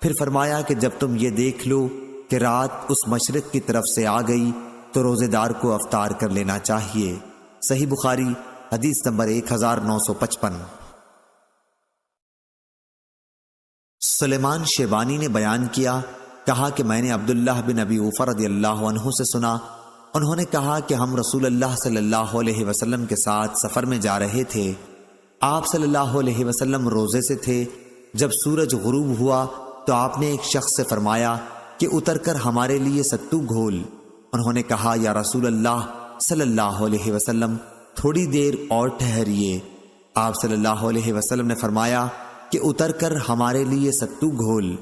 پھر فرمایا کہ جب تم یہ دیکھ لو کہ رات اس مشرق کی طرف سے آ گئی تو روزے دار کو افطار کر لینا چاہیے۔ صحیح بخاری حدیث نمبر 1955۔ سلیمان شیبانی نے بیان کیا، کہا کہ میں نے عبداللہ بن ابی اوفی رضی اللہ عنہ سے سنا، انہوں نے کہا کہ ہم رسول اللہ صلی اللہ علیہ وسلم کے ساتھ سفر میں جا رہے تھے۔ آپ صلی اللہ علیہ وسلم روزے سے تھے۔ جب سورج غروب ہوا تو آپ نے ایک شخص سے فرمایا کہ اتر کر ہمارے لیے ستو گھول۔ انہوں نے کہا، یا رسول اللہ صلی اللہ علیہ وسلم، تھوڑی دیر اور ٹھہریے۔ آپ صلی اللہ علیہ وسلم نے فرمایا کہ اتر کر ہمارے لیے ستو گھول۔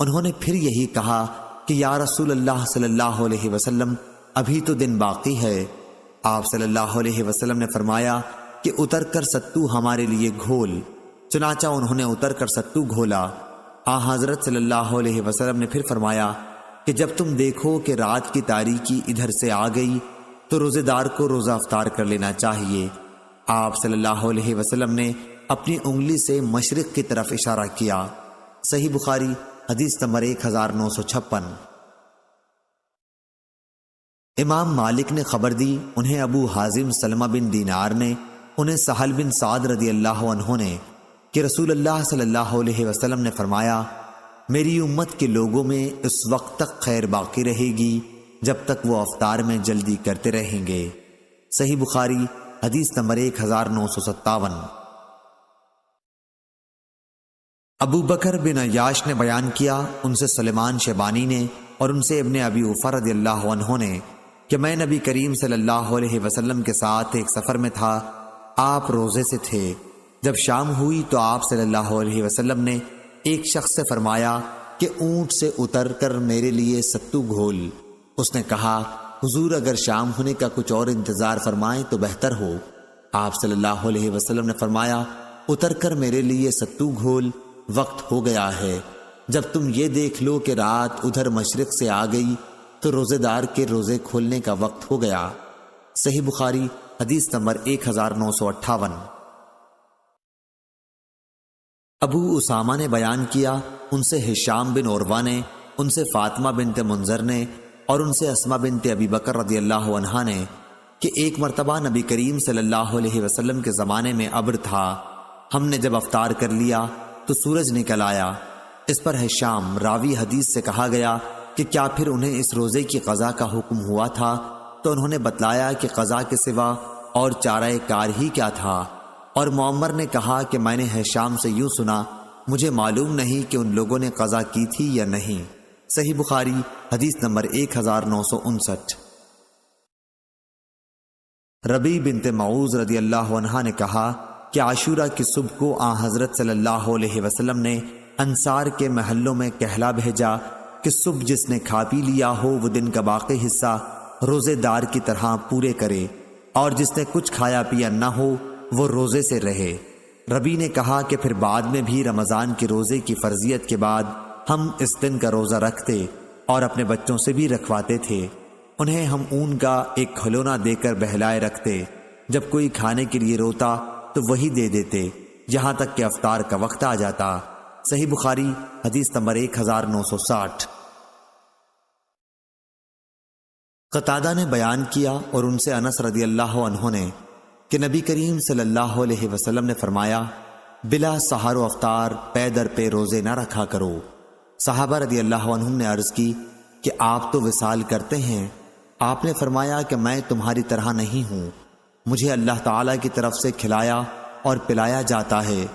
انہوں نے پھر یہی کہا کہ یا رسول اللہ صلی اللہ علیہ وسلم، ابھی تو دن باقی ہے۔ آپ صلی اللہ علیہ وسلم نے فرمایا کہ اتر کر ستو ہمارے لیے گھول۔ چنانچہ انہوں نے اتر کر ستو گھولا۔ حضرت صلی اللہ علیہ وسلم نے پھر فرمایا کہ جب تم دیکھو کہ رات کی تاریکی ادھر سے آ گئی تو روزے دار کو روزہ افطار کر لینا چاہیے۔ آپ صلی اللہ علیہ وسلم نے اپنی انگلی سے مشرق کی طرف اشارہ کیا۔ صحیح بخاری حدیث نمبر 1956۔ امام مالک نے خبر دی، انہیں ابو حازم سلمہ بن دینار نے، انہیں سہل بن سعد رضی اللہ عنہ نے، کہ رسول اللہ صلی اللہ علیہ وسلم نے فرمایا، میری امت کے لوگوں میں اس وقت تک خیر باقی رہے گی جب تک وہ افطار میں جلدی کرتے رہیں گے۔ صحیح بخاری حدیث نمبر 1957۔ ابو بکر بن عیاش نے بیان کیا، ان سے سلیمان شیبانی نے اور ان سے ابن ابی اوفی رضی اللہ عنہ نے، کہ میں نبی کریم صلی اللہ علیہ وسلم کے ساتھ ایک سفر میں تھا، آپ روزے سے تھے۔ جب شام ہوئی تو آپ صلی اللہ علیہ وسلم نے ایک شخص سے فرمایا کہ اونٹ سے اتر کر میرے لیے ستو گھول۔ اس نے کہا، حضور اگر شام ہونے کا کچھ اور انتظار فرمائیں تو بہتر ہو۔ آپ صلی اللہ علیہ وسلم نے فرمایا، اتر کر میرے لیے ستو گھول، وقت ہو گیا ہے۔ جب تم یہ دیکھ لو کہ رات ادھر مشرق سے آ گئی تو روزے دار کے روزے کھولنے کا وقت ہو گیا۔ صحیح بخاری حدیث نمبر 1958۔ ابو اسامہ نے بیان کیا، ان سے ہشام بن عروہ نے، ان سے فاطمہ بنت منذر نے اور ان سے اسماء بنت ابی بکر رضی اللہ عنہا نے، کہ ایک مرتبہ نبی کریم صلی اللہ علیہ وسلم کے زمانے میں ابر تھا، ہم نے جب افطار کر لیا تو سورج نکل آیا۔ اس پر ہشام راوی حدیث سے کہا گیا کہ کیا پھر انہیں اس روزے کی قضا کا حکم ہوا تھا؟ تو انہوں نے بتلایا کہ قضا کے سوا اور چارہ کار ہی کیا تھا۔ اور معمر نے کہا کہ میں نے ہشام سے یوں سنا، مجھے معلوم نہیں کہ ان لوگوں نے قضا کی تھی یا نہیں۔ صحیح بخاری حدیث نمبر 1959۔ ربیع بنت معوذ رضی اللہ عنہا نے کہا کہ عاشورہ کی صبح کو آن حضرت صلی اللہ علیہ وسلم نے انصار کے محلوں میں کہلا بھیجا کہ صبح جس نے کھا پی لیا ہو وہ دن کا باقی حصہ روزے دار کی طرح پورے کرے، اور جس نے کچھ کھایا پیا نہ ہو وہ روزے سے رہے۔ ربیع نے کہا کہ پھر بعد میں بھی رمضان کے روزے کی فرضیت کے بعد ہم اس دن کا روزہ رکھتے اور اپنے بچوں سے بھی رکھواتے تھے۔ انہیں ہم اون کا ایک کھلونا دے کر بہلائے رکھتے، جب کوئی کھانے کے لیے روتا تو وہی دے دیتے، یہاں تک کہ افطار کا وقت آ جاتا۔ صحیح بخاری حدیث نمبر 1960۔ قتادہ نے بیان کیا اور ان سے انس رضی اللہ عنہ نے کہ نبی کریم صلی اللہ علیہ وسلم نے فرمایا، بلا سحر و افطار پے در پہ روزے نہ رکھا کرو۔ صحابہ رضی اللہ عنہم نے عرض کی کہ آپ تو وصال کرتے ہیں۔ آپ نے فرمایا کہ میں تمہاری طرح نہیں ہوں، مجھے اللہ تعالیٰ کی طرف سے کھلایا اور پلایا جاتا ہے،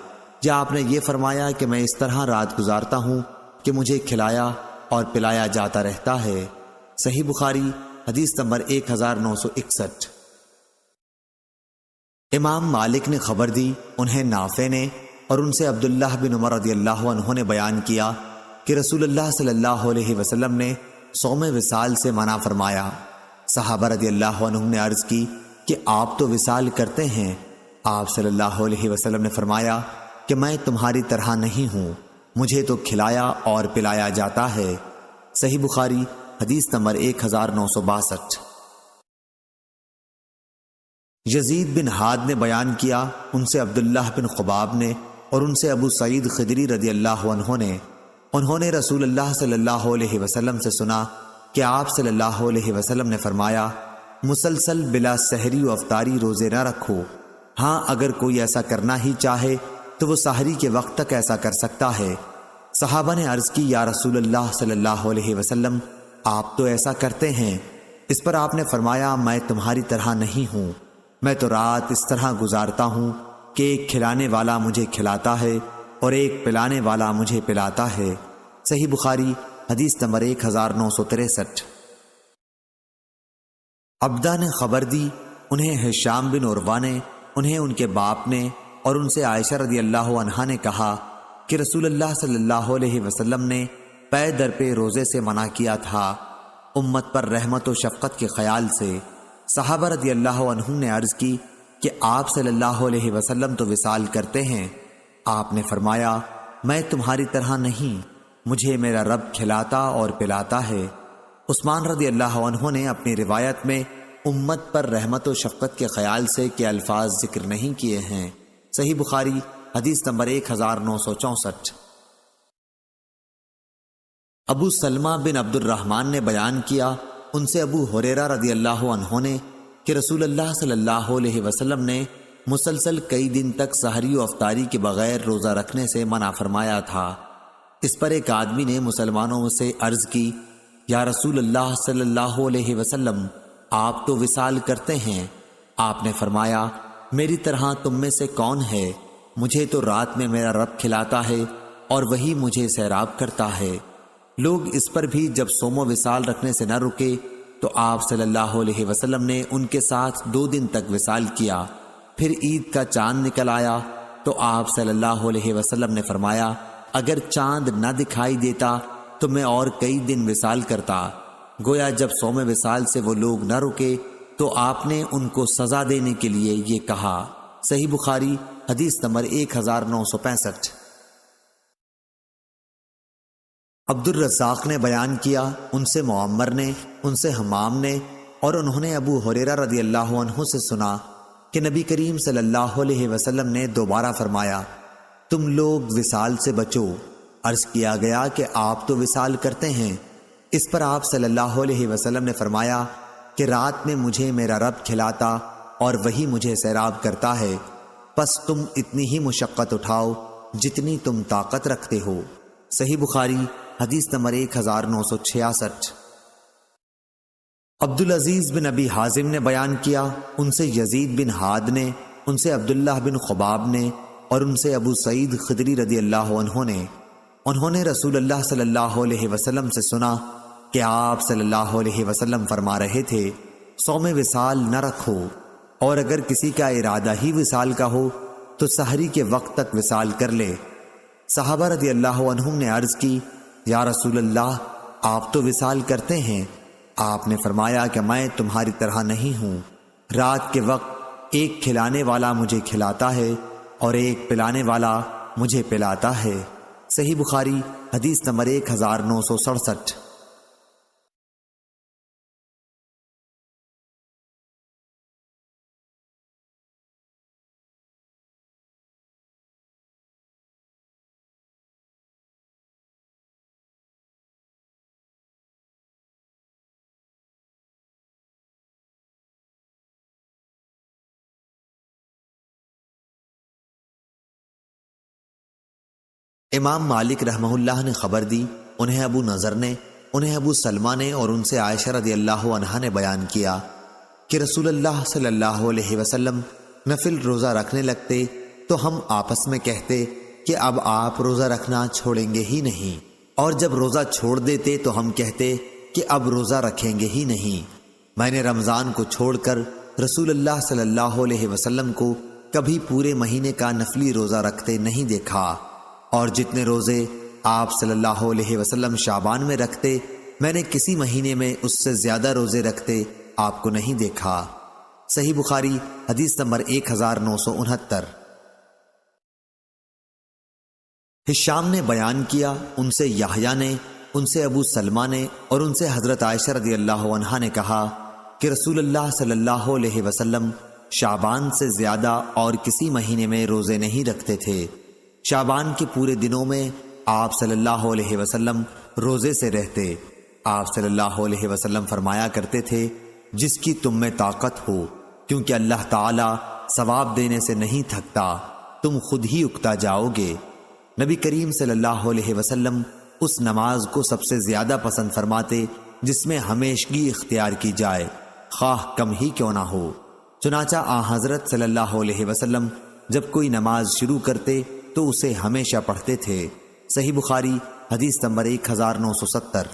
یا آپ نے یہ فرمایا کہ میں اس طرح رات گزارتا ہوں کہ مجھے کھلایا اور پلایا جاتا رہتا ہے۔ صحیح بخاری حدیث نمبر 1961۔ امام مالک نے خبر دی، انہیں نافع نے اور ان سے عبداللہ بن عمر رضی اللہ عنہ نے بیان کیا کہ رسول اللہ صلی اللہ علیہ وسلم نے صوم وصال سے منع فرمایا۔ صحابہ رضی اللہ عنہم نے عرض کی کہ آپ تو وصال کرتے ہیں۔ آپ صلی اللہ علیہ وسلم نے فرمایا کہ میں تمہاری طرح نہیں ہوں، مجھے تو کھلایا اور پلایا جاتا ہے۔ صحیح بخاری حدیث نمبر 1962۔ یزید بن ہاد نے بیان کیا، ان سے عبداللہ بن خباب نے اور ان سے ابو سعید خدری رضی اللہ عنہ نے، انہوں نے رسول اللہ صلی اللہ علیہ وسلم سے سنا کہ آپ صلی اللہ علیہ وسلم نے فرمایا، مسلسل بلا سحری و افطاری روزے نہ رکھو، ہاں اگر کوئی ایسا کرنا ہی چاہے تو وہ سحری کے وقت تک ایسا کر سکتا ہے۔ صحابہ نے عرض کی، یا رسول اللہ صلی اللہ علیہ وسلم آپ تو ایسا کرتے ہیں۔ اس پر آپ نے فرمایا، میں تمہاری طرح نہیں ہوں، میں تو رات اس طرح گزارتا ہوں کہ ایک کھلانے والا مجھے کھلاتا ہے اور ایک پلانے والا مجھے پلاتا ہے۔ صحیح بخاری حدیث نمبر 1963۔ عبدہ نے خبر دی، انہیں ہشام بن عروہ نے، انہیں ان کے باپ نے اور ان سے عائشہ رضی اللہ عنہا نے کہا کہ رسول اللہ صلی اللہ علیہ وسلم نے پے در پہ روزے سے منع کیا تھا، امت پر رحمت و شفقت کے خیال سے۔ صحابہ رضی اللہ عنہم نے عرض کی کہ آپ صلی اللہ علیہ وسلم تو وصال کرتے ہیں۔ آپ نے فرمایا، میں تمہاری طرح نہیں، مجھے میرا رب کھلاتا اور پلاتا ہے۔ عثمان رضی اللہ عنہ نے اپنی روایت میں امت پر رحمت و شفقت کے خیال سے کے الفاظ ذکر نہیں کیے ہیں۔ صحیح بخاری حدیث نمبر 1964۔ ابو سلمہ بن عبد الرحمن نے بیان کیا، ان سے ابو ہریرہ رضی اللہ عنہ نے کہ رسول اللہ صلی اللہ علیہ وسلم نے مسلسل کئی دن تک سحری و افطاری کے بغیر روزہ رکھنے سے منع فرمایا تھا۔ اس پر ایک آدمی نے مسلمانوں سے عرض کی، یا رسول اللہ صلی اللہ علیہ وسلم آپ تو وصال کرتے ہیں۔ آپ نے فرمایا، میری طرح تم میں سے کون ہے؟ مجھے تو رات میں میرا رب کھلاتا ہے اور وہی مجھے سیراب کرتا ہے۔ لوگ اس پر بھی جب صوم و وصال رکھنے سے نہ رکے تو آپ صلی اللہ علیہ وسلم نے ان کے ساتھ 2 دن تک وصال کیا۔ پھر عید کا چاند نکل آیا تو آپ صلی اللہ علیہ وسلم نے فرمایا، اگر چاند نہ دکھائی دیتا تو میں اور کئی دن وصال کرتا۔ گویا جب صوم وصال سے وہ لوگ نہ رکے تو آپ نے ان کو سزا دینے کے لیے یہ کہا۔ صحیح بخاری حدیث نمبر 1965۔ عبد الرزاق نے بیان کیا، ان سے معمر نے، ان سے حمام نے اور انہوں نے ابو ہریرہ رضی اللہ عنہ سے سنا کہ نبی کریم صلی اللہ علیہ وسلم نے دوبارہ فرمایا، تم لوگ وصال سے بچو۔ عرض کیا گیا کہ آپ تو وصال کرتے ہیں۔ اس پر آپ صلی اللہ علیہ وسلم نے فرمایا کہ رات میں مجھے میرا رب کھلاتا اور وہی مجھے سیراب کرتا ہے۔ پس تم اتنی ہی مشقت اٹھاؤ جتنی تم طاقت رکھتے ہو۔ صحیح بخاری حدیث نمبر 1966۔ عبدالعزیز بن ابی حازم نے بیان کیا، ان سے یزید بن ہاد نے، ان سے عبداللہ بن خباب نے، اور ان سے ابو سعید خدری رضی اللہ عنہ نے، انہوں نے رسول اللہ صلی اللہ علیہ وسلم سے سنا کہ آپ صلی اللہ علیہ وسلم فرما رہے تھے، صوم وصال نہ رکھو، اور اگر کسی کا ارادہ ہی وصال کا ہو تو سحری کے وقت تک وصال کر لے۔ صحابہ رضی اللہ عنہم نے عرض کی، یا رسول اللہ، آپ تو وصال کرتے ہیں۔ آپ نے فرمایا کہ میں تمہاری طرح نہیں ہوں، رات کے وقت ایک کھلانے والا مجھے کھلاتا ہے اور ایک پلانے والا مجھے پلاتا ہے۔ صحیح بخاری حدیث نمبر 1967۔ امام مالک رحمہ اللہ نے خبر دی، انہیں ابو نضر نے، انہیں ابو سلمہ نے، اور ان سے عائشہ رضی اللہ عنہا نے بیان کیا کہ رسول اللہ صلی اللہ علیہ وسلم نفل روزہ رکھنے لگتے تو ہم آپس میں کہتے کہ اب آپ روزہ رکھنا چھوڑیں گے ہی نہیں، اور جب روزہ چھوڑ دیتے تو ہم کہتے کہ اب روزہ رکھیں گے ہی نہیں۔ میں نے رمضان کو چھوڑ کر رسول اللہ صلی اللہ علیہ وسلم کو کبھی پورے مہینے کا نفلی روزہ رکھتے نہیں دیکھا، اور جتنے روزے آپ صلی اللہ علیہ وسلم شعبان میں رکھتے، میں نے کسی مہینے میں اس سے زیادہ روزے رکھتے آپ کو نہیں دیکھا۔ صحیح بخاری حدیث نمبر 1969۔ ہشام نے بیان کیا، ان سے یحییٰ نے، ان سے ابو سلمہ نے، اور ان سے حضرت عائشہ رضی اللہ عنہا نے کہا کہ رسول اللہ صلی اللہ علیہ وسلم شعبان سے زیادہ اور کسی مہینے میں روزے نہیں رکھتے تھے۔ شعبان کے پورے دنوں میں آپ صلی اللہ علیہ وسلم روزے سے رہتے۔ آپ صلی اللہ علیہ وسلم فرمایا کرتے تھے، جس کی تم میں طاقت ہو، کیونکہ اللہ تعالی ثواب دینے سے نہیں تھکتا، تم خود ہی اکتا جاؤ گے۔ نبی کریم صلی اللہ علیہ وسلم اس نماز کو سب سے زیادہ پسند فرماتے جس میں ہمیشگی اختیار کی جائے، خواہ کم ہی کیوں نہ ہو۔ چنانچہ آن حضرت صلی اللہ علیہ وسلم جب کوئی نماز شروع کرتے تو اسے ہمیشہ پڑھتے تھے۔ صحیح بخاری حدیث نمبر 1970۔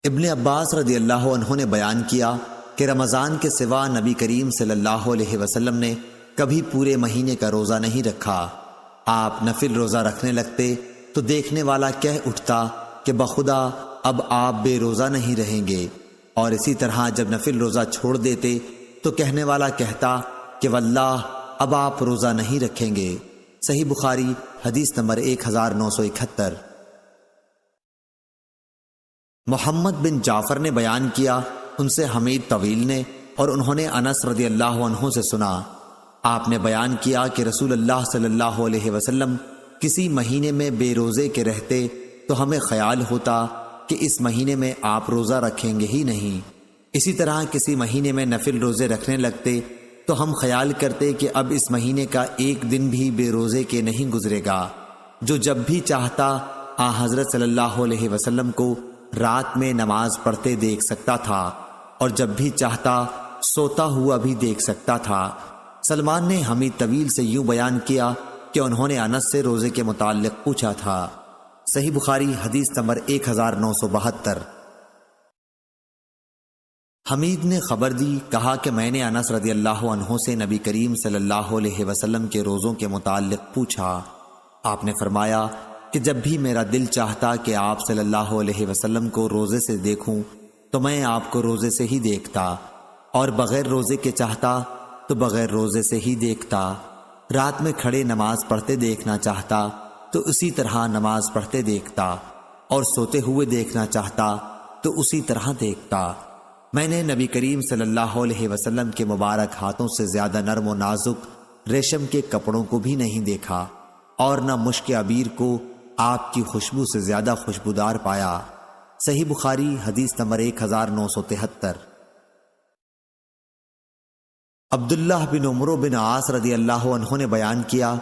ابن عباس رضی اللہ عنہ نے بیان کیا کہ رمضان کے سوا نبی کریم صلی اللہ علیہ وسلم نے کبھی پورے مہینے کا روزہ نہیں رکھا۔ آپ نفل روزہ رکھنے لگتے تو دیکھنے والا کہہ اٹھتا کہ بخدا اب آپ بے روزہ نہیں رہیں گے، اور اسی طرح جب نفل روزہ چھوڑ دیتے تو کہنے والا کہتا کہ واللہ اب آپ روزہ نہیں رکھیں گے۔ صحیح بخاری حدیث نمبر 1971۔ محمد بن جعفر نے بیان کیا، ان سے حمید طویل نے، اور انہوں نے انس رضی اللہ عنہ سے سنا، آپ نے بیان کیا کہ رسول اللہ صلی اللہ علیہ وسلم کسی مہینے میں بے روزے کے رہتے تو ہمیں خیال ہوتا کہ اس مہینے میں آپ روزہ رکھیں گے ہی نہیں۔ اسی طرح کسی مہینے میں نفل روزے رکھنے لگتے تو ہم خیال کرتے کہ اب اس مہینے کا ایک دن بھی بے روزے کے نہیں گزرے گا۔ جو جب بھی چاہتا آن حضرت صلی اللہ علیہ وسلم کو رات میں نماز پڑھتے دیکھ سکتا تھا، اور جب بھی چاہتا سوتا ہوا بھی دیکھ سکتا تھا۔ سلمان نے حمید طویل سے یوں بیان کیا کہ انہوں نے انس سے روزے کے متعلق پوچھا تھا۔ صحیح بخاری حدیث نمبر 1972۔ حمید نے خبر دی، کہا کہ میں نے انس رضی اللہ عنہ سے نبی کریم صلی اللہ علیہ وسلم کے روزوں کے متعلق پوچھا۔ آپ نے فرمایا کہ جب بھی میرا دل چاہتا کہ آپ صلی اللہ علیہ وسلم کو روزے سے دیکھوں تو میں آپ کو روزے سے ہی دیکھتا، اور بغیر روزے کے چاہتا تو بغیر روزے سے ہی دیکھتا۔ رات میں کھڑے نماز پڑھتے دیکھنا چاہتا تو اسی طرح نماز پڑھتے دیکھتا، اور سوتے ہوئے دیکھنا چاہتا تو اسی طرح دیکھتا۔ میں نے نبی کریم صلی اللہ علیہ وسلم کے مبارک ہاتھوں سے زیادہ نرم و نازک ریشم کے کپڑوں کو بھی نہیں دیکھا، اور نہ مشک عبیر کو آپ کی خوشبو سے زیادہ خوشبودار پایا۔ صحیح بخاری حدیث نمبر 1973۔ عبداللہ بن عمرو بن عاص رضی اللہ عنہ نے بیان کیا،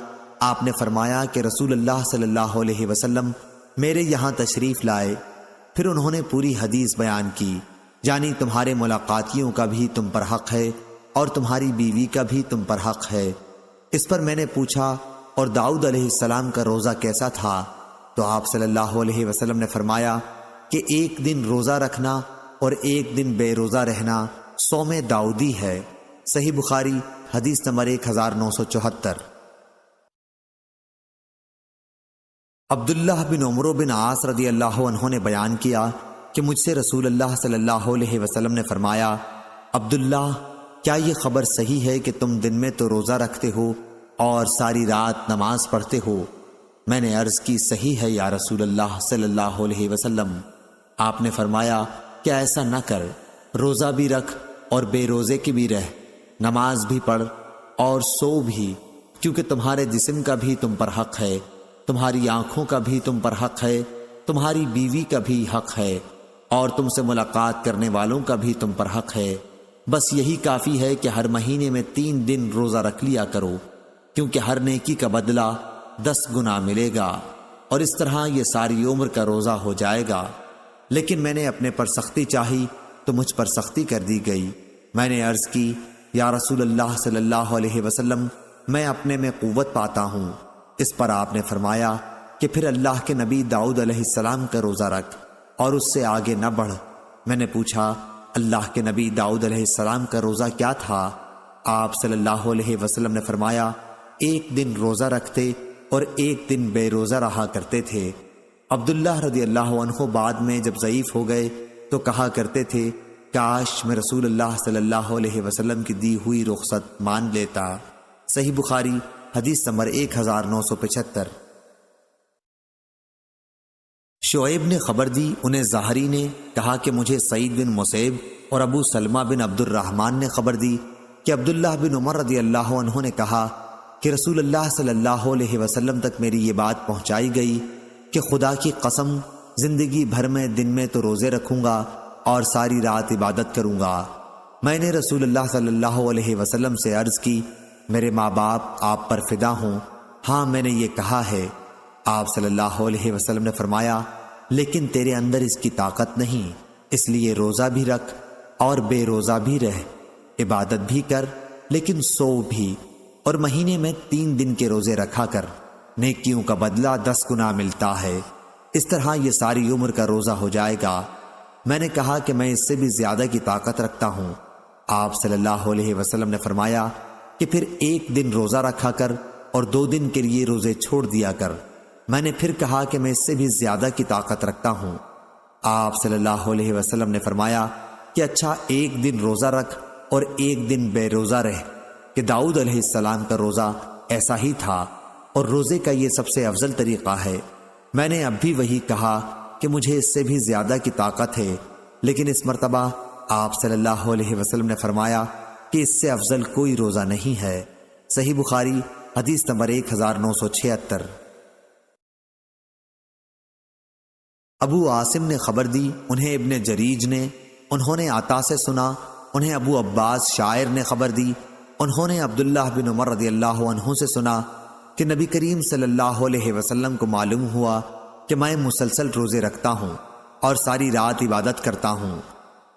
آپ نے فرمایا کہ رسول اللہ صلی اللہ علیہ وسلم میرے یہاں تشریف لائے، پھر انہوں نے پوری حدیث بیان کی، یعنی تمہارے ملاقاتیوں کا بھی تم پر حق ہے اور تمہاری بیوی کا بھی تم پر حق ہے۔ اس پر میں نے پوچھا، اور داؤد علیہ السلام کا روزہ کیسا تھا؟ تو آپ صلی اللہ علیہ وسلم نے فرمایا کہ ایک دن روزہ رکھنا اور ایک دن بے روزہ رہنا صوم داؤدی ہے۔ صحیح بخاری حدیث نمبر 1974۔ عبداللہ بن عمرو بن عاص رضی اللہ عنہ نے بیان کیا کہ مجھ سے رسول اللہ صلی اللہ علیہ وسلم نے فرمایا، عبداللہ، کیا یہ خبر صحیح ہے کہ تم دن میں تو روزہ رکھتے ہو اور ساری رات نماز پڑھتے ہو؟ میں نے عرض کی، صحیح ہے یا رسول اللہ صلی اللہ علیہ وسلم۔ آپ نے فرمایا کہ ایسا نہ کر، روزہ بھی رکھ اور بے روزے کی بھی رہ، نماز بھی پڑھ اور سو بھی، کیونکہ تمہارے جسم کا بھی تم پر حق ہے، تمہاری آنکھوں کا بھی تم پر حق ہے، تمہاری بیوی کا بھی حق ہے، اور تم سے ملاقات کرنے والوں کا بھی تم پر حق ہے۔ بس یہی کافی ہے کہ ہر مہینے میں 3 دن روزہ رکھ لیا کرو، کیونکہ ہر نیکی کا بدلہ 10 گنا ملے گا، اور اس طرح یہ ساری عمر کا روزہ ہو جائے گا۔ لیکن میں نے اپنے پر سختی چاہی تو مجھ پر سختی کر دی گئی۔ میں نے عرض کی، یا رسول اللہ صلی اللہ علیہ وسلم، میں اپنے میں قوت پاتا ہوں۔ اس پر آپ نے فرمایا کہ پھر اللہ کے نبی داؤد علیہ السلام کا روزہ رکھ اور اس سے آگے نہ بڑھ۔ میں نے پوچھا، اللہ کے نبی داؤد علیہ السلام کا روزہ کیا تھا؟ آپ صلی اللہ علیہ وسلم نے فرمایا، ایک دن روزہ رکھتے اور ایک دن بے روزہ رہا کرتے تھے۔ عبداللہ رضی اللہ عنہ بعد میں جب ضعیف ہو گئے تو کہا کرتے تھے، کاش میں رسول اللہ صلی اللہ علیہ وسلم کی دی ہوئی رخصت مان لیتا۔ صحیح بخاری حدیث نمبر 1975۔ شعیب نے خبر دی، انہیں زہری نے کہا کہ مجھے سعید بن مسیب اور ابو سلمہ بن عبد الرحمن نے خبر دی کہ عبداللہ بن عمر رضی اللہ عنہ نے کہا کہ رسول اللہ صلی اللہ علیہ وسلم تک میری یہ بات pہنچائی گئی کہ خدا کی قسم، زندگی بھر میں دن میں تو روزے رکھوں گا اور ساری رات عبادت کروں گا۔ میں نے رسول اللہ صلی اللہ علیہ وسلم سے عرض کی، میرے ماں باپ آپ پر فدا ہوں، ہاں میں نے یہ کہا ہے۔ آپ صلی اللہ علیہ وسلم نے فرمایا، لیکن تیرے اندر اس کی طاقت نہیں، اس لیے روزہ بھی رکھ اور بے روزہ بھی رہ، عبادت بھی کر لیکن سو بھی، اور مہینے میں 3 دن کے روزے رکھا کر، نیکیوں کا بدلہ 10 گنا ملتا ہے۔ اس طرح یہ ساری عمر کا روزہ ہو جائے گا۔ میں نے کہا کہ میں اس سے بھی زیادہ کی طاقت رکھتا ہوں۔ آپ صلی اللہ علیہ وسلم نے فرمایا کہ پھر 1 دن روزہ رکھا کر اور 2 دن کے لیے روزے چھوڑ دیا کر۔ میں نے پھر کہا کہ میں اس سے بھی زیادہ کی طاقت رکھتا ہوں۔ آپ صلی اللہ علیہ وسلم نے فرمایا کہ اچھا 1 دن روزہ رکھ اور 1 دن بے روزہ رہ، کہ داؤد علیہ السلام کا روزہ ایسا ہی تھا، اور روزے کا یہ سب سے افضل طریقہ ہے۔ میں نے اب بھی وہی کہا کہ مجھے اس سے بھی زیادہ کی طاقت ہے، لیکن اس مرتبہ آپ صلی اللہ علیہ وسلم نے فرمایا کہ اس سے افضل کوئی روزہ نہیں ہے۔ صحیح بخاری حدیث نمبر 1976۔ ابو عاصم نے خبر دی، انہیں ابن جریج نے، انہوں نے عطا سے سنا، انہیں ابو عباس شاعر نے خبر دی، انہوں نے عبداللہ بن عمر رضی اللہ عنہ سے سنا کہ نبی کریم صلی اللہ علیہ وسلم کو معلوم ہوا کہ میں مسلسل روزے رکھتا ہوں اور ساری رات عبادت کرتا ہوں۔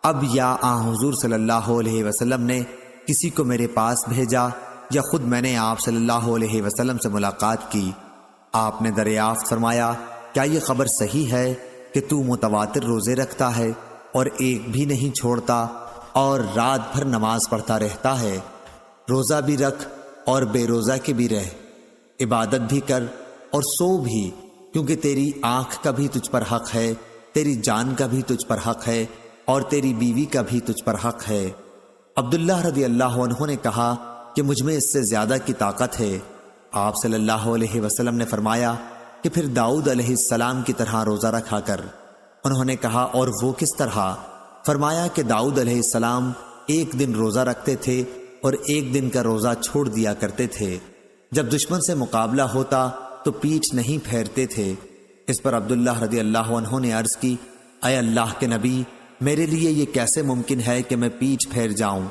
اب یا حضور صلی اللہ علیہ وسلم نے کسی کو میرے پاس بھیجا یا خود میں نے آپ صلی اللہ علیہ وسلم سے ملاقات کی۔ آپ نے دریافت فرمایا، کیا یہ خبر صحیح ہے کہ تو متواتر روزے رکھتا ہے اور ایک بھی نہیں چھوڑتا اور رات بھر نماز پڑھتا رہتا ہے؟ روزہ بھی رکھ اور بے روزہ کے بھی رہ، عبادت بھی کر اور سو بھی، کیونکہ تیری آنکھ کا بھی تجھ پر حق ہے، تیری جان کا بھی تجھ پر حق ہے، اور تیری بیوی کا بھی تجھ پر حق ہے۔ عبداللہ رضی اللہ عنہ نے کہا کہ مجھ میں اس سے زیادہ کی طاقت ہے۔ آپ صلی اللہ علیہ وسلم نے فرمایا کہ پھر داؤد علیہ السلام کی طرح روزہ رکھا کر۔ انہوں نے کہا، اور وہ کس طرح؟ فرمایا کہ داؤد علیہ السلام 1 دن روزہ رکھتے تھے اور 1 دن کا روزہ چھوڑ دیا کرتے تھے۔ جب دشمن سے مقابلہ ہوتا تو پیٹھ نہیں پھیرتے تھے۔ اس پر عبداللہ رضی اللہ عنہ نے عرض کی، اے اللہ کے نبی، میرے لیے یہ کیسے ممکن ہے کہ میں پیٹھ پھیر جاؤں؟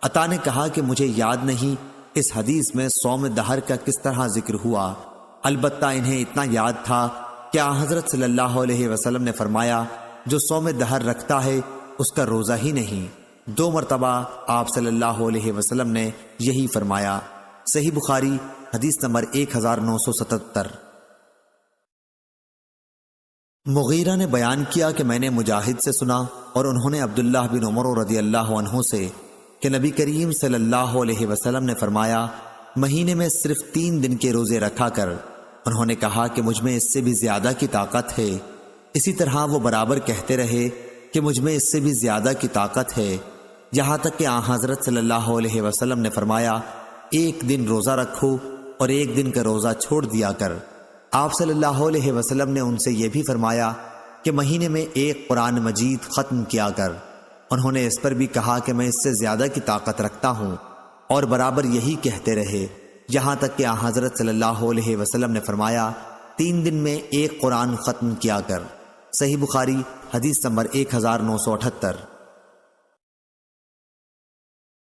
عطا نے کہا کہ مجھے یاد نہیں اس حدیث میں صوم دہر کا کس طرح ذکر ہوا، البتہ انہیں اتنا یاد تھا کہ آن حضرت صلی اللہ علیہ وسلم نے فرمایا جو صوم دہر رکھتا ہے اس کا روزہ ہی نہیں۔ 2 مرتبہ آپ صلی اللہ علیہ وسلم نے یہی فرمایا۔ صحیح بخاری حدیث نمبر 1977۔ مغیرہ نے بیان کیا کہ میں نے مجاہد سے سنا اور انہوں نے عبداللہ بن عمر رضی اللہ عنہ سے کہ نبی کریم صلی اللہ علیہ وسلم نے فرمایا مہینے میں صرف 3 دن کے روزے رکھا کر۔ انہوں نے کہا کہ مجھ میں اس سے بھی زیادہ کی طاقت ہے۔ اسی طرح وہ برابر کہتے رہے کہ مجھ میں اس سے بھی زیادہ کی طاقت ہے، یہاں تک کہ آن حضرت صلی اللہ علیہ وسلم نے فرمایا 1 دن روزہ رکھو اور 1 دن کا روزہ چھوڑ دیا کر۔ آپ صلی اللہ علیہ وسلم نے ان سے یہ بھی فرمایا کہ مہینے میں 1 قرآن مجید ختم کیا کر۔ انہوں نے اس پر بھی کہا کہ میں اس سے زیادہ کی طاقت رکھتا ہوں، اور برابر یہی کہتے رہے، یہاں تک کہ آن حضرت صلی اللہ علیہ وسلم نے فرمایا 3 دن میں 1 قرآن ختم کیا کر۔ صحیح بخاری حدیث نمبر 1978۔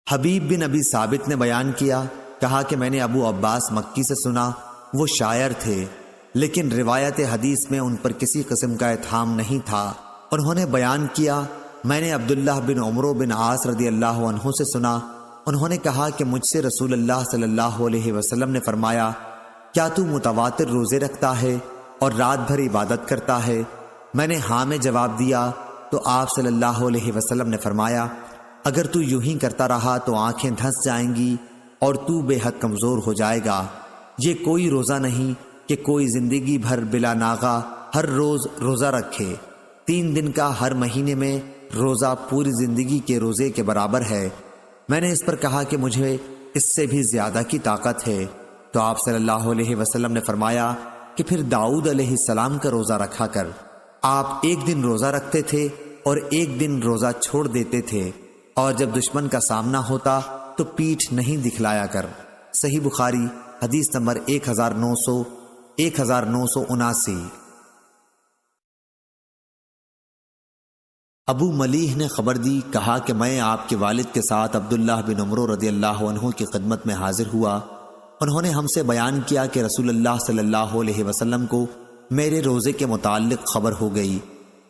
حبیب بن ابی ثابت نے بیان کیا، کہا کہ میں نے ابو عباس مکی سے سنا، وہ شاعر تھے لیکن روایت حدیث میں ان پر کسی قسم کا اتہام نہیں تھا۔ انہوں نے بیان کیا میں نے عبداللہ بن عمرو بن عاص رضی اللہ عنہ سے سنا، انہوں نے کہا کہ مجھ سے رسول اللہ صلی اللہ علیہ وسلم نے فرمایا کیا تو متواتر روزے رکھتا ہے اور رات بھر عبادت کرتا ہے؟ میں نے ہاں میں جواب دیا تو آپ صلی اللہ علیہ وسلم نے فرمایا اگر تو یوں ہی کرتا رہا تو آنکھیں دھنس جائیں گی اور تو بے حد کمزور ہو جائے گا۔ یہ کوئی روزہ نہیں کہ کوئی زندگی بھر بلا ناغہ ہر روز روزہ رکھے۔ 3 دن کا ہر مہینے میں روزہ پوری زندگی کے روزے کے برابر ہے۔ میں نے اس پر کہا کہ مجھے اس سے بھی زیادہ کی طاقت ہے، تو آپ صلی اللہ علیہ وسلم نے فرمایا کہ پھر داؤد علیہ السلام کا روزہ رکھا کر۔ آپ 1 دن روزہ رکھتے تھے اور 1 دن روزہ چھوڑ دیتے تھے، اور جب دشمن کا سامنا ہوتا تو پیٹھ نہیں دکھلایا کر۔ صحیح بخاری حدیث نمبر 1979۔ ابو ملیح نے خبر دی، کہا کہ میں آپ کے والد کے ساتھ عبداللہ بن عمرو رضی اللہ عنہ کی خدمت میں حاضر ہوا۔ انہوں نے ہم سے بیان کیا کہ رسول اللہ صلی اللہ علیہ وسلم کو میرے روزے کے متعلق خبر ہو گئی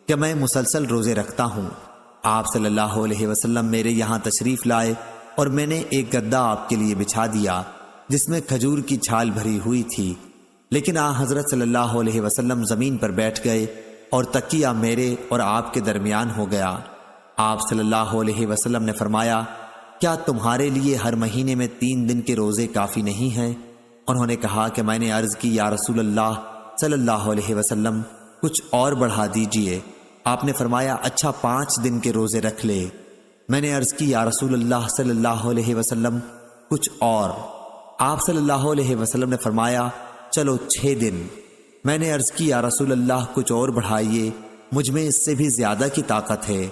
کہ میں مسلسل روزے رکھتا ہوں۔ آپ صلی اللہ علیہ وسلم میرے یہاں تشریف لائے اور میں نے ایک گدا آپ کے لیے بچھا دیا جس میں کھجور کی چھال بھری ہوئی تھی، لیکن حضرت صلی اللہ علیہ وسلم زمین پر بیٹھ گئے اور تکیہ میرے اور آپ کے درمیان ہو گیا۔ آپ صلی اللہ علیہ وسلم نے فرمایا کیا تمہارے لیے ہر مہینے میں 3 دن کے روزے کافی نہیں ہیں؟ انہوں نے کہا کہ میں نے عرض کی یا رسول اللہ صلی اللہ علیہ وسلم کچھ اور بڑھا دیجئے۔ آپ نے فرمایا اچھا 5 دن کے روزے رکھ لے۔ میں نے عرض کی یا رسول اللہ صلی اللہ علیہ وسلم کچھ اور۔ آپ صلی اللہ علیہ وسلم نے فرمایا چلو 6 دن۔ میں نے عرض کی یا رسول اللہ کچھ اور بڑھائیے، مجھ میں اس سے بھی زیادہ کی طاقت ہے۔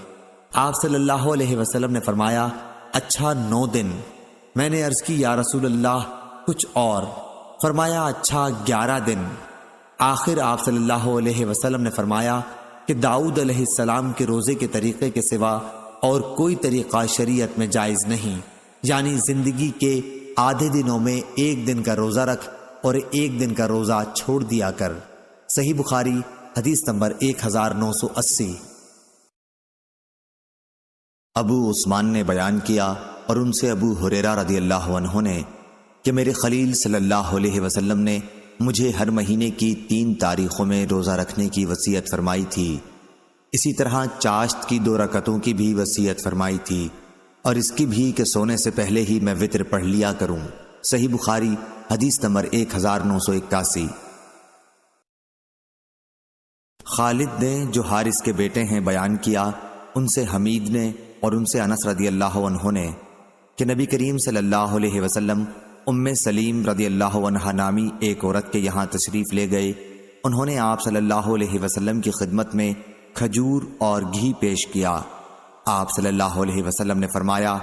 آپ صلی اللہ علیہ وسلم نے فرمایا اچھا 9 دن۔ میں نے عرض کی یا رسول اللہ کچھ اور، فرمایا اچھا 11 دن۔ آخر آپ صلی اللہ علیہ وسلم نے فرمایا کہ داؤد علیہ السلام کے روزے کے طریقے کے سوا اور کوئی طریقہ شریعت میں جائز نہیں، یعنی زندگی کے آدھے دنوں میں 1 دن کا روزہ رکھ اور 1 دن کا روزہ چھوڑ دیا کر۔ صحیح بخاری حدیث نمبر 1980۔ ابو عثمان نے بیان کیا اور ان سے ابو ہریرہ رضی اللہ عنہ نے کہ میرے خلیل صلی اللہ علیہ وسلم نے مجھے ہر مہینے کی 3 تاریخوں میں روزہ رکھنے کی وصیت فرمائی تھی، اسی طرح چاشت کی 2 رکعتوں کی بھی وصیت فرمائی تھی، اور اس کی بھی کہ سونے سے پہلے ہی میں وتر پڑھ لیا کروں۔ صحیح بخاری حدیث نمبر 1981۔ خالد نے جو حارث کے بیٹے ہیں بیان کیا، ان سے حمید نے اور ان سے انس رضی اللہ عنہ نے کہ نبی کریم صلی اللہ علیہ وسلم ام سلیم رضی اللہ عنہ نامی ایک عورت کے یہاں تشریف لے گئے۔ انہوں نے آپ صلی اللہ علیہ وسلم کی خدمت میں کھجور اور گھی پیش کیا۔ آپ صلی اللہ علیہ وسلم نے فرمایا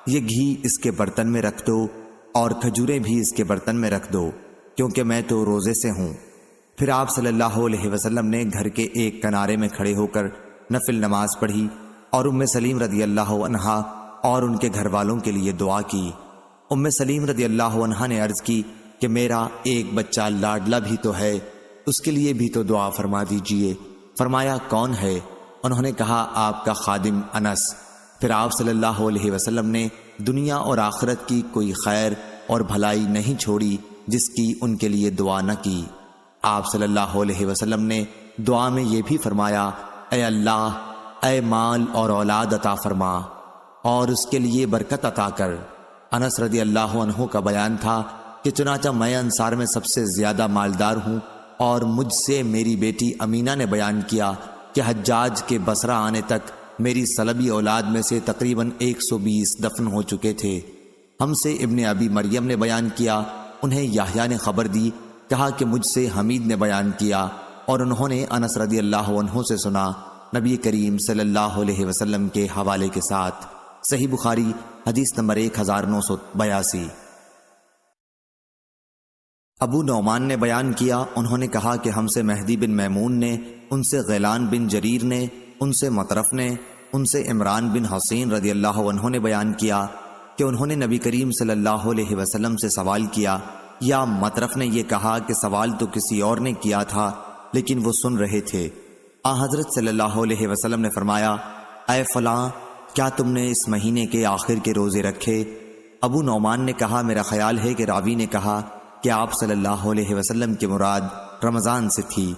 یہ گھی اس کے برتن میں رکھ دو اور کھجوریں بھی اس کے برتن میں رکھ دو، کیونکہ میں تو روزے سے ہوں۔ پھر آپ صلی اللہ علیہ وسلم نے گھر کے ایک کنارے میں کھڑے ہو کر نفل نماز پڑھی اور ام سلیم رضی اللہ عنہا اور ان کے گھر والوں کے لیے دعا کی۔ ام سلیم رضی اللہ عنہا نے عرض کی کہ میرا ایک بچہ لاڈلا بھی تو ہے، اس کے لیے بھی تو دعا فرما دیجئے۔ فرمایا کون ہے؟ انہوں نے کہا آپ کا خادم انس۔ پھر آپ صلی اللہ علیہ وسلم نے دنیا اور آخرت کی کوئی خیر اور بھلائی نہیں چھوڑی جس کی ان کے لیے دعا نہ کی۔ آپ صلی اللہ علیہ وسلم نے دعا میں یہ بھی فرمایا، اے اللہ، اے مال اور اولاد عطا فرما اور اس کے لیے برکت عطا کر۔ انس رضی اللہ عنہ کا بیان تھا کہ چنانچہ میں انصار میں سب سے زیادہ مالدار ہوں، اور مجھ سے میری بیٹی امینہ نے بیان کیا کہ حجاج کے بصرہ آنے تک میری سلبی اولاد میں سے تقریباً 120 دفن ہو چکے تھے۔ ہم سے ابن ابی مریم نے بیان کیا، انہیں یحییٰ نے خبر دی، کہا کہ مجھ سے حمید نے بیان کیا، اور انہوں نے انس رضی اللہ عنہ سے سنا، نبی کریم صلی اللہ علیہ وسلم کے حوالے کے ساتھ۔ صحیح بخاری حدیث نمبر 1982۔ ابو نعمان نے بیان کیا، انہوں نے کہا کہ ہم سے مہدی بن میمون نے، ان سے غیلان بن جریر نے، ان سے مطرف نے، ان سے عمران بن حسین رضی اللہ عنہ نے بیان کیا کہ انہوں نے نبی کریم صلی اللہ علیہ وسلم سے سوال کیا، یا مطرف نے یہ کہا کہ سوال تو کسی اور نے کیا تھا لیکن وہ سن رہے تھے۔ حضرت صلی اللہ علیہ وسلم نے فرمایا، اے فلاں، کیا تم نے اس مہینے کے آخر کے روزے رکھے؟ ابو نعمان نے کہا میرا خیال ہے کہ راوی نے کہا کہ آپ صلی اللہ علیہ وسلم کی مراد رمضان سے تھی۔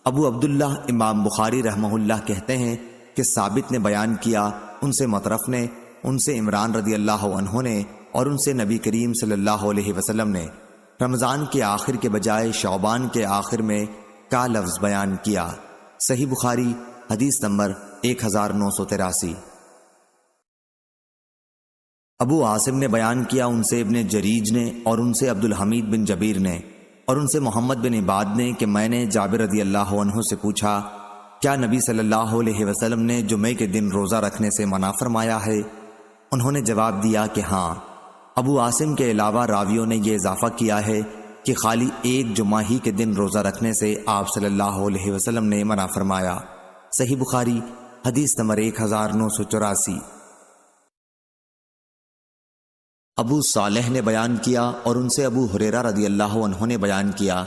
ابو عبداللہ امام بخاری رحمہ اللہ کہتے ہیں کہ ثابت نے بیان کیا، ان سے مطرف نے، ان سے عمران رضی اللہ عنہ نے، اور ان سے نبی کریم صلی اللہ علیہ وسلم نے رمضان کے آخر کے بجائے شعبان کے آخر میں کا لفظ بیان کیا۔ صحیح بخاری حدیث نمبر 1983۔ ابو عاصم نے بیان کیا، ان سے ابن جریج نے، اور ان سے عبد الحمید بن جبیر نے، اور ان سے محمد بن عباد نے کہ میں نے جابر رضی اللہ عنہ سے پوچھا، کیا نبی صلی اللہ علیہ وسلم نے جمعے کے دن روزہ رکھنے سے منع فرمایا ہے؟ انہوں نے جواب دیا کہ ہاں۔ ابو عاصم کے علاوہ راویوں نے یہ اضافہ کیا ہے کہ خالی ایک جمعہ ہی کے دن روزہ رکھنے سے آپ صلی اللہ علیہ وسلم نے منع فرمایا۔ صحیح بخاری حدیث نمبر 1984۔ ابو صالح نے بیان کیا، اور ان سے ابو ہریرہ رضی اللہ عنہ نے بیان کیا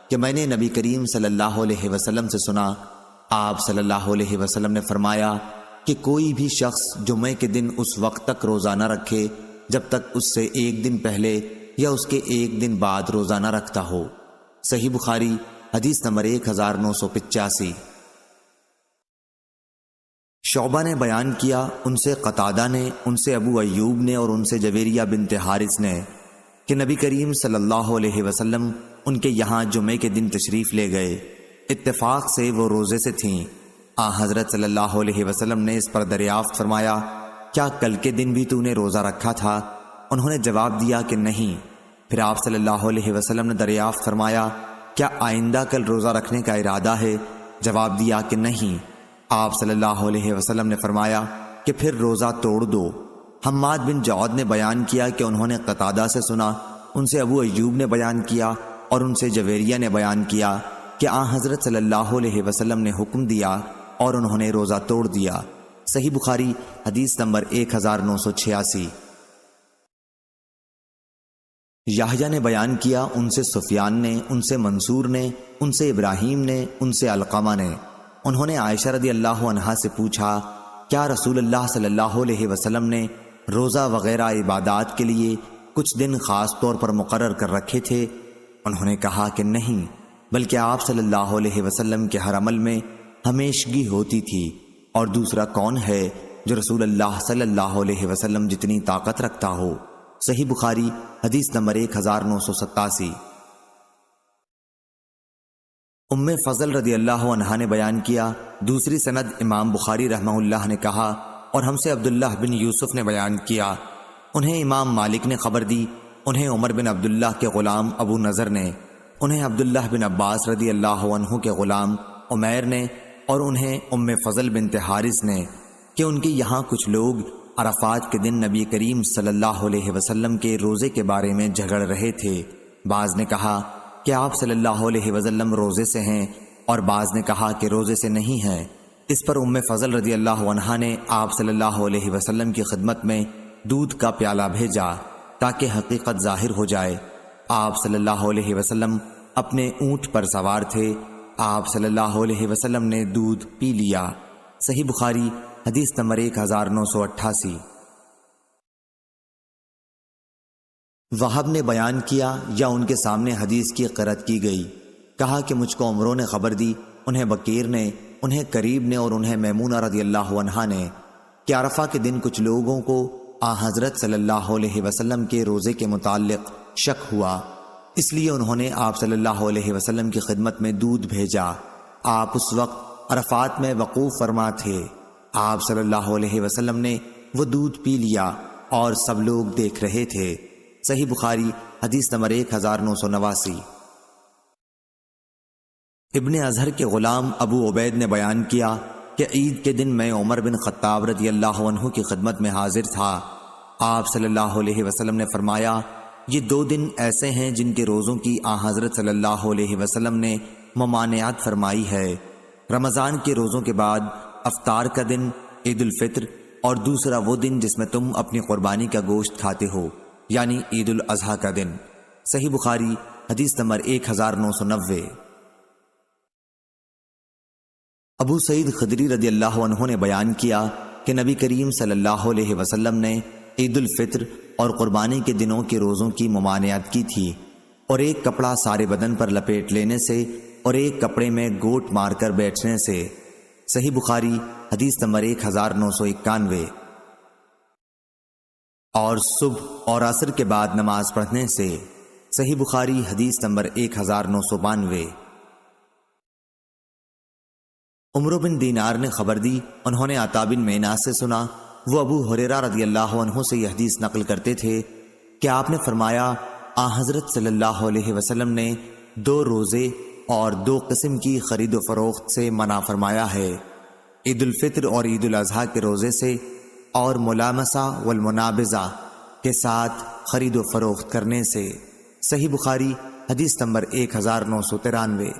کہ میں نے نبی کریم صلی اللہ علیہ وسلم سے سنا، آپ صلی اللہ علیہ وسلم نے فرمایا کہ کوئی بھی شخص جمعے کے دن اس وقت تک روزہ نہ رکھے جب تک اس سے ایک دن پہلے یا اس کے ایک دن بعد روزہ نہ رکھتا ہو۔ صحیح بخاری حدیث نمبر 1985۔ شعبہ نے بیان کیا، ان سے قتادہ نے، ان سے ابو ایوب نے، اور ان سے جویریہ بنت حارث نے کہ نبی کریم صلی اللہ علیہ وسلم ان کے یہاں جمعے کے دن تشریف لے گئے، اتفاق سے وہ روزے سے تھیں۔ حضرت صلی اللہ علیہ وسلم نے اس پر دریافت فرمایا، کیا کل کے دن بھی تو نے روزہ رکھا تھا؟ انہوں نے جواب دیا کہ نہیں۔ پھر آپ صلی اللہ علیہ وسلم نے دریافت فرمایا، کیا آئندہ کل روزہ رکھنے کا ارادہ ہے؟ جواب دیا کہ نہیں۔ آپ صلی اللہ علیہ وسلم نے فرمایا کہ پھر روزہ توڑ دو۔ حماد بن جعد نے بیان کیا کہ انہوں نے قتادہ سے سنا، ان سے ابو ایوب نے بیان کیا، اور ان سے جویریہ نے بیان کیا کہ حضرت صلی اللہ علیہ وسلم نے حکم دیا اور انہوں نے روزہ توڑ دیا۔ صحیح بخاری حدیث نمبر 1986۔ یحییٰ نے بیان کیا، ان سے سفیان نے، ان سے منصور نے، ان سے ابراہیم نے، ان سے علقمہ نے، انہوں نے عائشہ رضی اللہ عنہا سے پوچھا، کیا رسول اللہ صلی اللہ علیہ وسلم نے روزہ وغیرہ عبادات کے لیے کچھ دن خاص طور پر مقرر کر رکھے تھے؟ انہوں نے کہا کہ نہیں، بلکہ آپ صلی اللہ علیہ وسلم کے ہر عمل میں ہمیشگی ہوتی تھی، اور دوسرا کون ہے جو رسول اللہ صلی اللہ علیہ وسلم جتنی طاقت رکھتا ہو؟ صحیح بخاری حدیث نمبر 1987۔ ام فضل رضی اللہ عنہا نے بیان کیا، دوسری سند امام بخاری رحمہ اللہ نے کہا، اور ہم سے عبداللہ بن یوسف نے بیان کیا، انہیں امام مالک نے خبر دی، انہیں عمر بن عبداللہ کے غلام ابو نضر نے، انہیں عبداللہ بن عباس رضی اللہ عنہ کے غلام عمیر نے، اور انہیں ام فضل بنت حارث نے کہ ان کے یہاں کچھ لوگ عرفات کے دن نبی کریم صلی اللہ علیہ وسلم کے روزے کے بارے میں جھگڑ رہے تھے۔ بعض نے کہا کہ آپ صلی اللہ علیہ وسلم روزے سے ہیں، اور بعض نے کہا کہ روزے سے نہیں ہیں۔ اس پر ام فضل رضی اللہ عنہا نے آپ صلی اللہ علیہ وسلم کی خدمت میں دودھ کا پیالہ بھیجا تاکہ حقیقت ظاہر ہو جائے۔ آپ صلی اللہ علیہ وسلم اپنے اونٹ پر سوار تھے۔ آپ صلی اللہ علیہ وسلم نے دودھ پی لیا۔ صحیح بخاری حدیث نمبر 1988۔ وہب نے بیان کیا یا ان کے سامنے حدیث کی قرأت کی گئی، کہا کہ مجھ کو عمروں نے خبر دی، انہیں بکیر نے، انہیں قریب نے اور انہیں میمونہ رضی اللہ عنہا نے کہ عرفہ کے دن کچھ لوگوں کو حضرت صلی اللہ علیہ وسلم کے روزے کے متعلق شک ہوا، اس لیے انہوں نے آپ صلی اللہ علیہ وسلم کی خدمت میں دودھ بھیجا۔ آپ اس وقت عرفات میں وقوف فرما تھے۔ آپ صلی اللہ علیہ وسلم نے وہ دودھ پی لیا اور سب لوگ دیکھ رہے تھے۔ صحیح بخاری حدیث نمبر 1989۔ ابن اظہر کے غلام ابو عبید نے بیان کیا کہ عید کے دن میں عمر بن خطاب رضی اللہ عنہ کی خدمت میں حاضر تھا۔ آپ صلی اللہ علیہ وسلم نے فرمایا، یہ 2 دن ایسے ہیں جن کے روزوں کی حضرت صلی اللہ علیہ وسلم نے ممانعت فرمائی ہے۔ رمضان کے روزوں کے بعد افطار کا دن عید الفطر، اور دوسرا وہ دن جس میں تم اپنی قربانی کا گوشت کھاتے ہو، یعنی عید الاضحیٰ کا دن۔ صحیح بخاری حدیث نمبر 1990۔ ابو سعید خدری رضی اللہ عنہ نے بیان کیا کہ نبی کریم صلی اللہ علیہ وسلم نے عید الفطر اور قربانی کے دنوں کے روزوں کی ممانعت کی تھی، اور ایک کپڑا سارے بدن پر لپیٹ لینے سے اور ایک کپڑے میں گوٹ مار کر بیٹھنے سے۔ صحیح بخاری حدیث نمبر 1991۔ اور صبح اور عصر کے بعد نماز پڑھنے سے۔ صحیح بخاری حدیث نمبر 1992۔ عمر بن دینار نے خبر دی، انہوں نے عطا بن مینا سے سنا، وہ ابو ہریرہ رضی اللہ عنہ سے یہ حدیث نقل کرتے تھے کہ آپ نے فرمایا، حضرت صلی اللہ علیہ وسلم نے 2 روزے اور 2 قسم کی خرید و فروخت سے منع فرمایا ہے، عید الفطر اور عید الاضحیٰ کے روزے سے، اور ملامسہ والمنابذہ کے ساتھ خرید و فروخت کرنے سے۔ صحیح بخاری حدیث نمبر 1993۔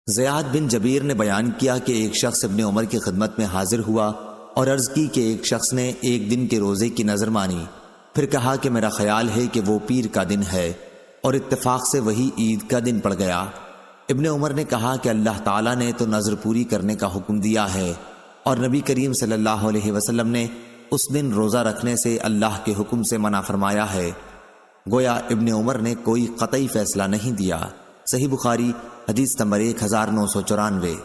زیاد بن جبیر نے بیان کیا کہ ایک شخص ابن عمر کی خدمت میں حاضر ہوا اور عرض کی کہ ایک شخص نے ایک دن کے روزے کی نظر مانی، پھر کہا کہ میرا خیال ہے کہ وہ پیر کا دن ہے، اور اتفاق سے وہی عید کا دن پڑ گیا۔ ابن عمر نے کہا کہ اللہ تعالیٰ نے تو نظر پوری کرنے کا حکم دیا ہے، اور نبی کریم صلی اللہ علیہ وسلم نے اس دن روزہ رکھنے سے اللہ کے حکم سے منع فرمایا ہے۔ گویا ابن عمر نے کوئی قطعی فیصلہ نہیں دیا۔ صحیح بخاری حدیث نمبر 1994۔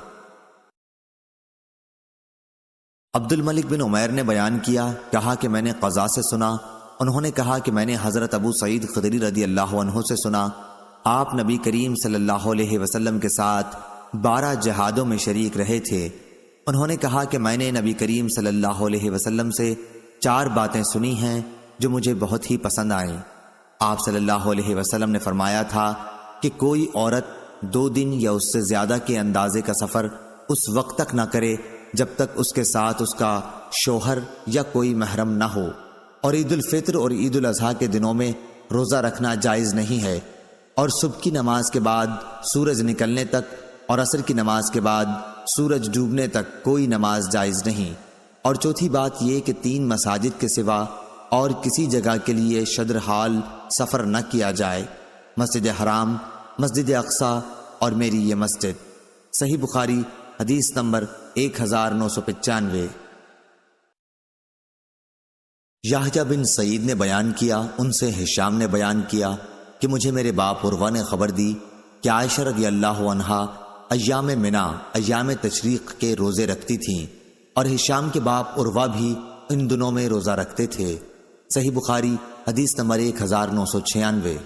عبد الملک بن عمیر نے بیان کیا، کہا کہ میں نے قضا سے سنا، انہوں نے کہا کہ میں نے حضرت ابو سعید خدری رضی اللہ عنہ سے سنا، آپ نبی کریم صلی اللہ علیہ وسلم کے ساتھ 12 جہادوں میں شریک رہے تھے۔ انہوں نے کہا کہ میں نے نبی کریم صلی اللہ علیہ وسلم سے 4 باتیں سنی ہیں جو مجھے بہت ہی پسند آئیں۔ آپ صلی اللہ علیہ وسلم نے فرمایا تھا کہ کوئی عورت 2 دن یا اس سے زیادہ کے اندازے کا سفر اس وقت تک نہ کرے جب تک اس کے ساتھ اس کا شوہر یا کوئی محرم نہ ہو، اور عید الفطر اور عید الاضحیٰ کے دنوں میں روزہ رکھنا جائز نہیں ہے، اور صبح کی نماز کے بعد سورج نکلنے تک اور عصر کی نماز کے بعد سورج ڈوبنے تک کوئی نماز جائز نہیں۔ اور چوتھی بات یہ کہ 3 مساجد کے سوا اور کسی جگہ کے لیے شدر حال سفر نہ کیا جائے، مسجد حرام، مسجد اقصیٰ اور میری یہ مسجد۔ صحیح بخاری حدیث نمبر 1995۔ یحییٰ بن سعید نے بیان کیا، ان سے ہشام نے بیان کیا کہ مجھے میرے باپ عروہ نے خبر دی کہ عائشہ رضی اللہ عنہا ایام منا، ایام تشریق کے روزے رکھتی تھیں، اور ہشام کے باپ عروہ بھی ان دنوں میں روزہ رکھتے تھے۔ صحیح بخاری حدیث نمبر 1996۔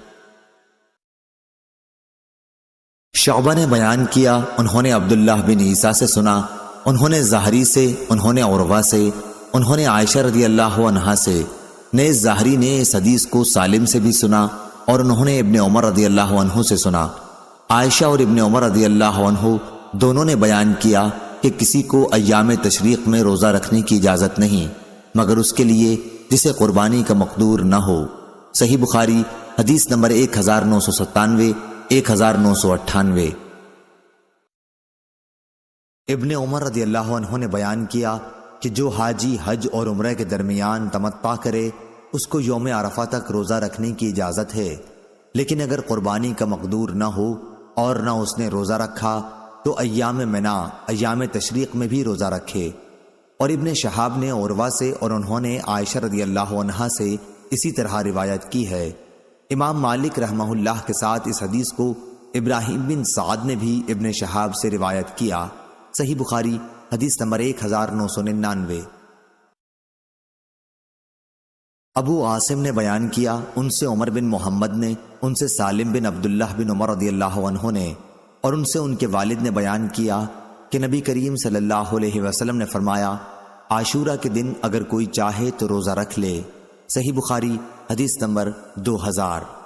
شعبہ نے بیان کیا، انہوں نے عبداللہ بن عیسیٰ سے سنا، انہوں نے زہری سے، انہوں نے عروہ سے، انہوں نے عائشہ رضی اللہ عنہا سے، نیز زہری نے اس حدیث کو سالم سے بھی سنا، اور انہوں نے ابن عمر رضی اللہ عنہ سے سنا۔ عائشہ اور ابن عمر رضی اللہ عنہ دونوں نے بیان کیا کہ کسی کو ایام تشریق میں روزہ رکھنے کی اجازت نہیں مگر اس کے لیے جسے قربانی کا مقدور نہ ہو۔ صحیح بخاری حدیث نمبر 1997، 1998۔ ابن عمر رضی اللہ عنہ نے بیان کیا، کہ جو حاجی حج اور عمرہ کے درمیان تمتع کرے اس کو یوم عرفہ تک روزہ رکھنے کی اجازت ہے، لیکن اگر قربانی کا مقدور نہ ہو اور نہ اس نے روزہ رکھا تو ایام منا، ایام تشریق میں بھی روزہ رکھے۔ اور ابن شہاب نے عروہ سے اور انہوں نے عائشہ رضی اللہ عنہا سے اسی طرح روایت کی ہے۔ امام مالک رحمہ اللہ کے ساتھ اس حدیث کو ابراہیم بن سعد نے بھی ابن شہاب سے روایت کیا۔ صحیح بخاری حدیث نمبر 1999۔ ابو عاصم نے بیان کیا، ان سے عمر بن محمد نے، ان سے سالم بن عبداللہ بن عمر رضی اللہ عنہ نے، اور ان سے ان کے والد نے بیان کیا کہ نبی کریم صلی اللہ علیہ وسلم نے فرمایا، عاشورہ کے دن اگر کوئی چاہے تو روزہ رکھ لے۔ صحیح بخاری حدیث نمبر 2000۔